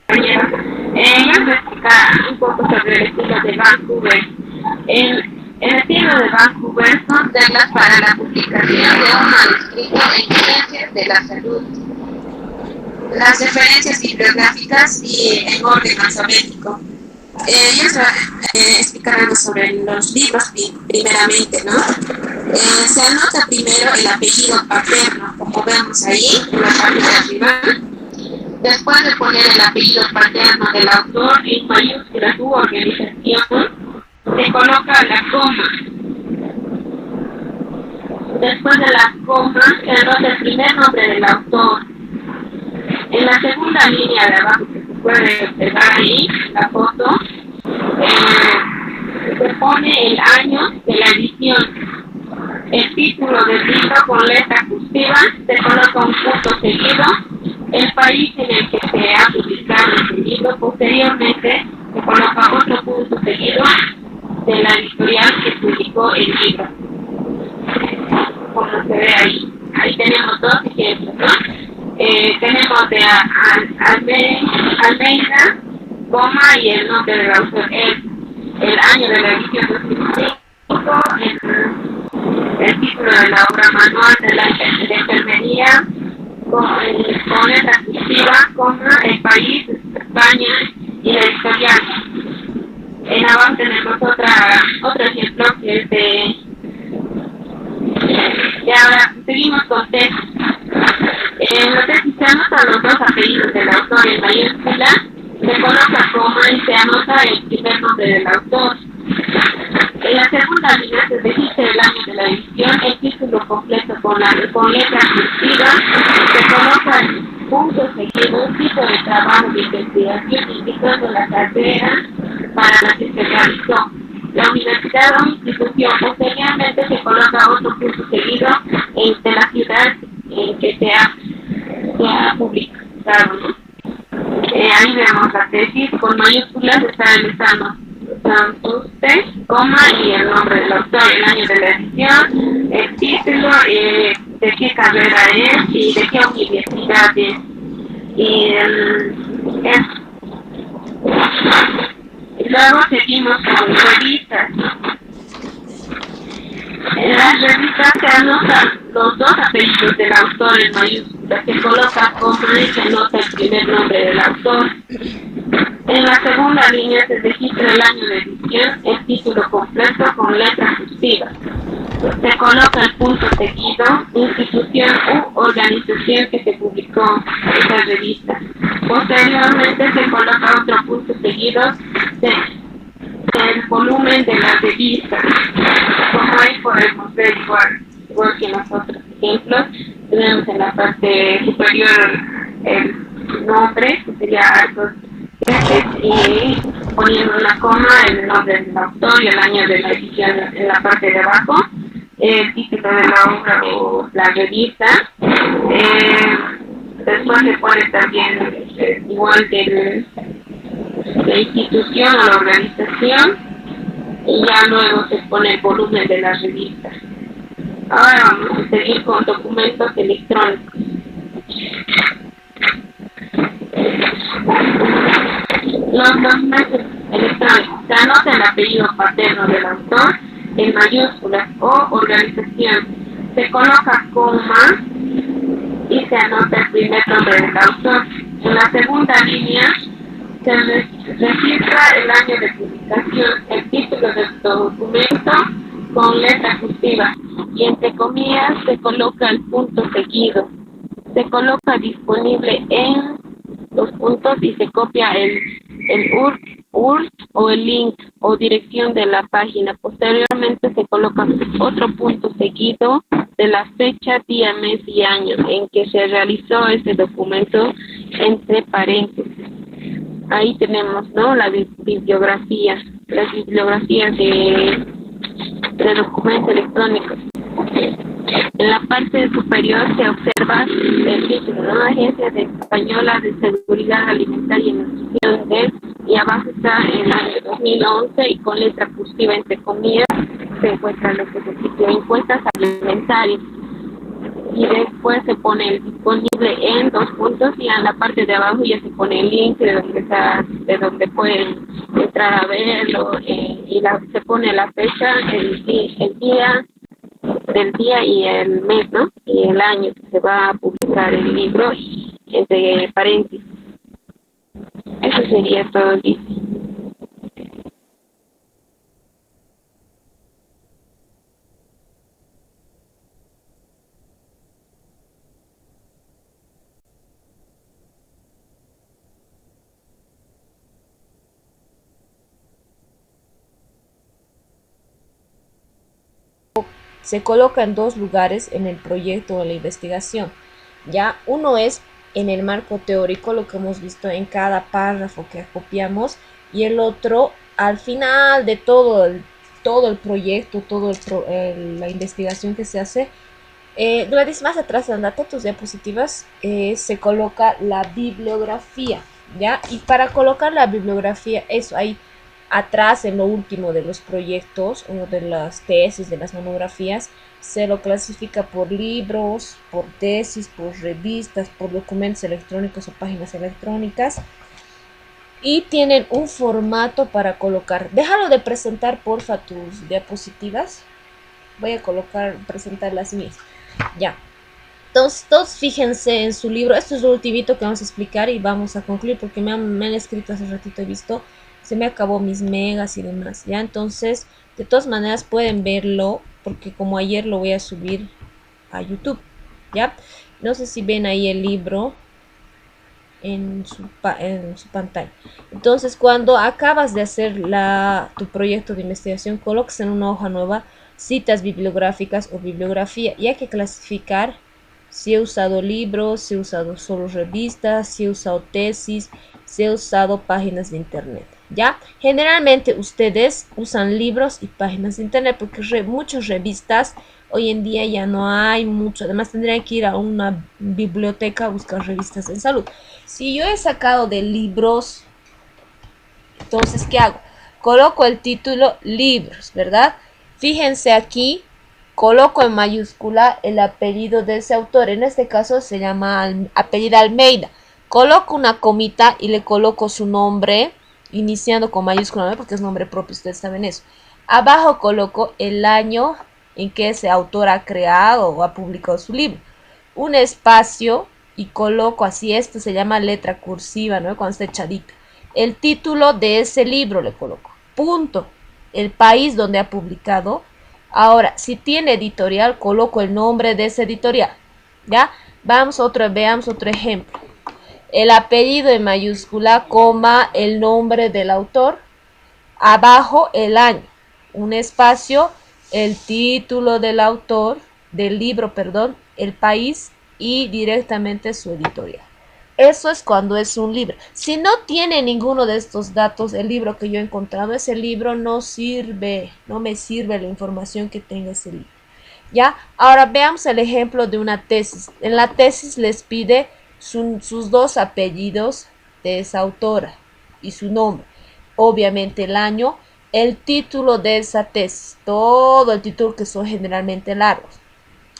Yo voy a explicar un poco sobre el estilo de Vancouver. El estilo de Vancouver son reglas para la publicación de un manuscrito en ciencias de la salud. Las referencias bibliográficas y en orden alfabético. Yo les voy a explicar algo sobre los libros primeramente, ¿no? Se anota primero el apellido paterno, como vemos ahí en la parte de arriba. Después de poner el apellido paterno del autor en mayúsculas u organización, se coloca la coma. Después de la coma, se anota el primer nombre del autor. En la segunda línea de abajo, que se puede observar ahí, la foto, se pone el año de la edición. El título del libro con letra cursiva, se coloca un punto seguido, el país en el que se ha publicado el libro, posteriormente se coloca otro punto seguido de la editorial que publicó el libro. Como se ve ahí. Ahí tenemos dos ejemplos, ¿no? Tenemos de Almeida, coma, y el nombre del autor es el año de la edición 2005, el título de la obra manual de la enfermería, con letra cursiva, coma, el país, España, y la editorial. En abajo tenemos otro ejemplo que es de... Y ahora seguimos con texto. En los textos se anotan los dos apellidos del autor en mayúscula, se coloca coma y se anota el primer nombre del autor. En la segunda línea se registra el año de la edición, el título completo con letra cursiva, se coloca punto seguido, tipo de trabajo de investigación indicando la carrera para la que se realizó. La universidad o institución posteriormente se coloca otro punto seguido de la ciudad en que se ha publicado, ¿no? Ahí vemos la tesis con mayúsculas, está el usted, coma y el nombre del autor, el año de la edición, el título, de qué carrera es y de qué universidad es. Y luego seguimos con revistas. En las revistas se anotan los dos apellidos del autor en mayúsculas, se coloca coma y se anota el primer nombre del autor. En la segunda línea se registra el año de edición, el título completo con letra cursiva. Se coloca el punto seguido, institución u organización que se publicó esa revista. Posteriormente se coloca otro punto seguido del volumen de la revista. Como ahí podemos ver igual que en los otros ejemplos, tenemos en la parte superior el nombre, que sería Arcos, y poniendo una coma el nombre del autor y el año de la edición en la parte de abajo, el título de la obra o la revista. Después se pone también igual de la institución o la organización y ya luego se pone el volumen de la revista. Ahora vamos a seguir con documentos electrónicos. Los documentos electrónicos se anota el apellido paterno del autor en mayúsculas o organización. Se coloca coma y se anota el primer nombre del autor. En la segunda línea se registra el año de publicación, el título del documento con letra cursiva y entre comillas se coloca el punto seguido. Se coloca disponible en los puntos y se copia el URL o el link o dirección de la página. Posteriormente se coloca otro punto seguido de la fecha, día, mes y año en que se realizó ese documento entre paréntesis. Ahí tenemos, ¿no?, la bibliografía, las bibliografías de documentos electrónicos. En la parte superior se observa el título, ¿no?, Agencia Española de Seguridad Alimentaria y Nutrición y abajo está el año 2011 y con letra cursiva entre comillas se encuentra lo que se dice impuestos alimentarios. Y después se pone el disponible en dos puntos y en la parte de abajo ya se pone el link de donde pueden entrar a verlo y se pone la fecha, el día del día y el mes, ¿no?, y el año que se va a publicar el libro entre paréntesis. Eso sería todo, dice.
Se coloca en dos lugares en el proyecto o la investigación. Ya, uno es en el marco teórico, lo que hemos visto en cada párrafo que copiamos, y el otro al final de todo el proyecto, la investigación que se hace. Gladys, más atrás, andate tus diapositivas, se coloca la bibliografía, ¿ya? Y para colocar la bibliografía, eso ahí atrás, en lo último de los proyectos o de las tesis, de las monografías, se lo clasifica por libros, por tesis, por revistas, por documentos electrónicos o páginas electrónicas, y tienen un formato para colocar. Déjalo de presentar, porfa, tus diapositivas. Voy a presentar las mías. Ya. Entonces, todos fíjense en su libro. Esto es lo ultimito que vamos a explicar y vamos a concluir porque me han escrito hace ratito, he visto. Se me acabó mis megas y demás, ¿ya? Entonces, de todas maneras pueden verlo, porque como ayer lo voy a subir a YouTube, ¿ya? No sé si ven ahí el libro en su pantalla. Entonces, cuando acabas de hacer tu proyecto de investigación, colocas en una hoja nueva citas bibliográficas o bibliografía, y hay que clasificar Si he usado libros, si he usado solo revistas, si he usado tesis, si he usado páginas de internet. ¿Ya? Generalmente ustedes usan libros y páginas de internet porque muchas revistas hoy en día ya no hay mucho. Además tendrían que ir a una biblioteca a buscar revistas en salud. Si yo he sacado de libros, entonces ¿qué hago? Coloco el título libros, ¿verdad? Fíjense aquí, coloco en mayúscula el apellido de ese autor. En este caso se llama apellido Almeida. Coloco una comita y le coloco su nombre, iniciando con mayúscula, ¿no? Porque es nombre propio, ustedes saben eso. Abajo coloco el año en que ese autor ha creado o ha publicado su libro. Un espacio y coloco así, esto se llama letra cursiva, ¿no? Cuando está echadita. El título de ese libro le coloco. Punto. El país donde ha publicado. Ahora, si tiene editorial, coloco el nombre de ese editorial. ¿Ya? Veamos otro ejemplo. El apellido en mayúscula, coma, el nombre del autor. Abajo, el año. Un espacio, el título del autor, del libro, perdón, el país y directamente su editorial. Eso es cuando es un libro. Si no tiene ninguno de estos datos, el libro que yo he encontrado, ese libro no sirve, no me sirve la información que tenga ese libro. ¿Ya? Ahora veamos el ejemplo de una tesis. En la tesis les pide sus dos apellidos de esa autora y su nombre. Obviamente el año, el título de esa tesis, todo el título que son generalmente largos.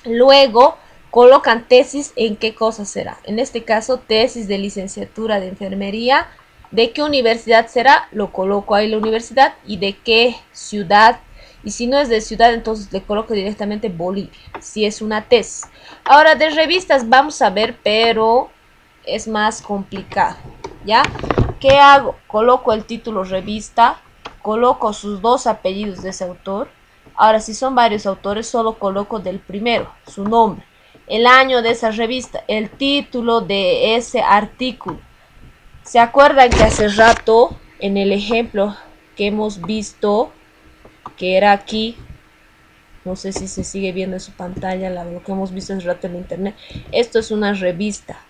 Luego colocan tesis en qué cosa será. En este caso, tesis de licenciatura de enfermería. ¿De qué universidad será? Lo coloco ahí la universidad y de qué ciudad. Y si no es de ciudad, entonces le coloco directamente Bolivia, si es una tesis. Ahora, de revistas vamos a ver, pero es más complicado, ¿ya? ¿Qué hago? Coloco el título revista, coloco sus dos apellidos de ese autor. Ahora, si son varios autores, solo coloco del primero, su nombre, el año de esa revista, el título de ese artículo. ¿Se acuerdan que hace rato, en el ejemplo que hemos visto, que era aquí, no sé si se sigue viendo en su pantalla lo que hemos visto hace rato en internet? Esto es una revista,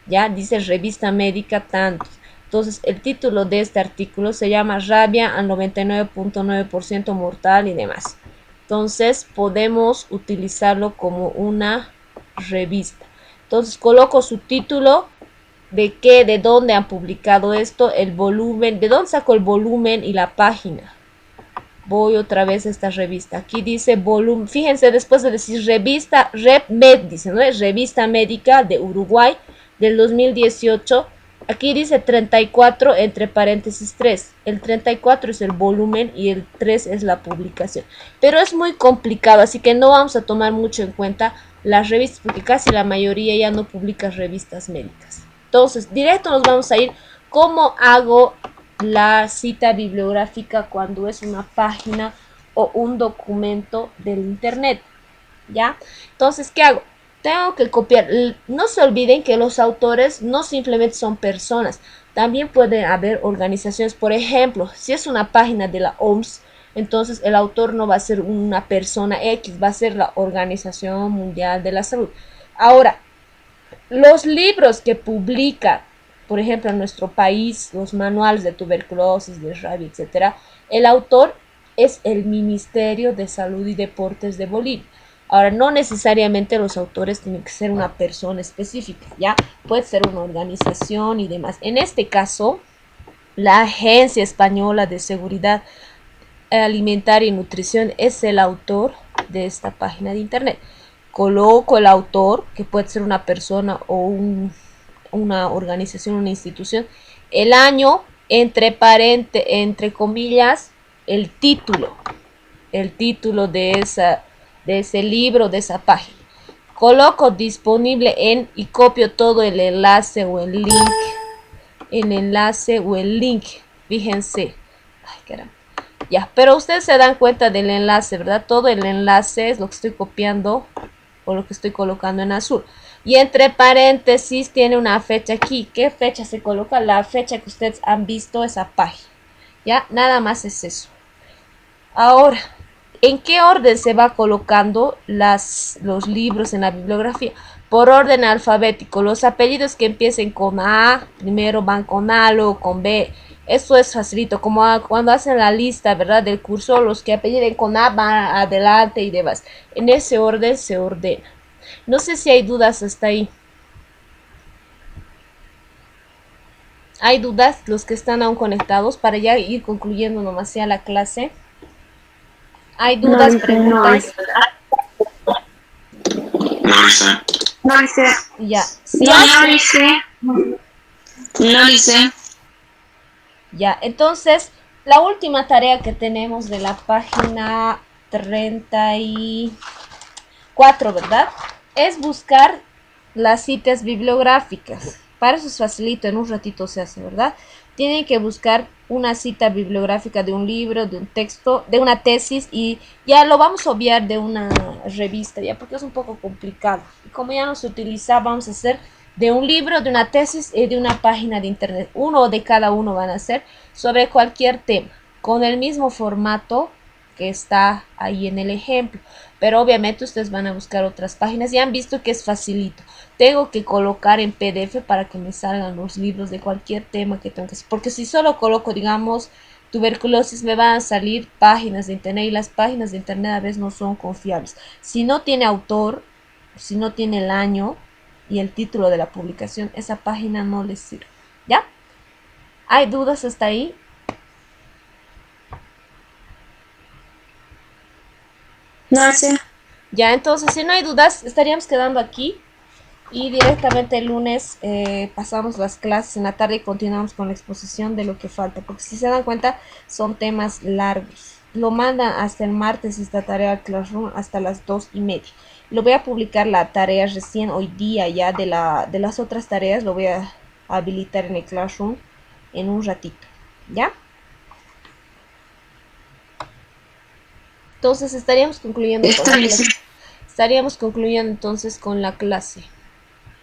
ya dice revista médica tantos. Entonces el título de este artículo se llama rabia al 99.9% mortal y demás. Entonces podemos utilizarlo como una revista. Entonces coloco su título, de dónde han publicado esto, el volumen, de dónde saco el volumen y la página. Voy otra vez a esta revista. Aquí dice volumen. Fíjense, después de decir revista, RepMed, dice, ¿no? Es revista médica de Uruguay del 2018. Aquí dice 34 entre paréntesis 3. El 34 es el volumen y el 3 es la publicación. Pero es muy complicado, así que no vamos a tomar mucho en cuenta las revistas porque casi la mayoría ya no publica revistas médicas. Entonces, directo nos vamos a ir. ¿Cómo hago la cita bibliográfica cuando es una página o un documento del internet? ¿Ya? Entonces, ¿qué hago? Tengo que copiar. No se olviden que los autores no simplemente son personas, también pueden haber organizaciones. Por ejemplo, si es una página de la OMS, entonces el autor no va a ser una persona X, va a ser la Organización Mundial de la Salud. Ahora, los libros que publica, por ejemplo, en nuestro país, los manuales de tuberculosis, de rabia, etc., el autor es el Ministerio de Salud y Deportes de Bolivia. Ahora, no necesariamente los autores tienen que ser una persona específica, ¿ya? Puede ser una organización y demás. En este caso, la Agencia Española de Seguridad Alimentaria y Nutrición es el autor de esta página de internet. Coloco el autor, que puede ser una persona o una organización, una institución, el año, entre comillas, el título de ese libro, de esa página. Coloco disponible en y copio todo el enlace o el link. Fíjense. Ay, caramba. Ya, pero ustedes se dan cuenta del enlace, ¿verdad? Todo el enlace es lo que estoy copiando o lo que estoy colocando en azul. Y entre paréntesis tiene una fecha aquí. ¿Qué fecha se coloca? La fecha que ustedes han visto esa página. Ya, nada más es eso. Ahora, ¿En qué orden se va colocando los libros en la bibliografía? Por orden alfabético. Los apellidos que empiecen con A, primero van con A, luego con B. Eso es facilito, como cuando hacen la lista, ¿verdad? Del curso, los que apelliden con A van adelante y demás. En ese orden se ordena. No sé si hay dudas hasta ahí. ¿Hay dudas los que están aún conectados para ya ir concluyendo nomás sea la clase? ¿Hay dudas, preguntas?
No lo sé.
No lo sé.
Ya. ¿Sí
No
hay?
lo hice.
No lo hice.
Ya, entonces, la última tarea que tenemos de la página 34, ¿verdad? Es buscar las citas bibliográficas. Para eso es facilito, en un ratito se hace, ¿verdad? Tienen que buscar una cita bibliográfica de un libro, de un texto, de una tesis, y ya lo vamos a obviar de una revista, ya, porque es un poco complicado. Y como ya no se utiliza, vamos a hacer de un libro, de una tesis y de una página de internet. Uno de cada uno van a ser sobre cualquier tema, con el mismo formato que está ahí en el ejemplo. Pero obviamente ustedes van a buscar otras páginas. Ya han visto que es facilito. Tengo que colocar en PDF para que me salgan los libros de cualquier tema que tengo que hacer. Porque si solo coloco, digamos, tuberculosis, me van a salir páginas de internet, y las páginas de internet a veces no son confiables. Si no tiene autor, si no tiene el año y el título de la publicación, esa página no les sirve. ¿Ya? ¿Hay dudas hasta ahí?
No lo sé.
Ya, entonces, si no hay dudas, estaríamos quedando aquí. Y directamente el lunes pasamos las clases en la tarde y continuamos con la exposición de lo que falta. Porque si se dan cuenta, son temas largos. Lo mandan hasta el martes esta tarea al Classroom hasta las 2:30. Lo voy a publicar la tarea recién hoy día ya de las otras tareas. Lo voy a habilitar en el Classroom en un ratito. ¿Ya? Entonces estaríamos concluyendo con la clase con la clase.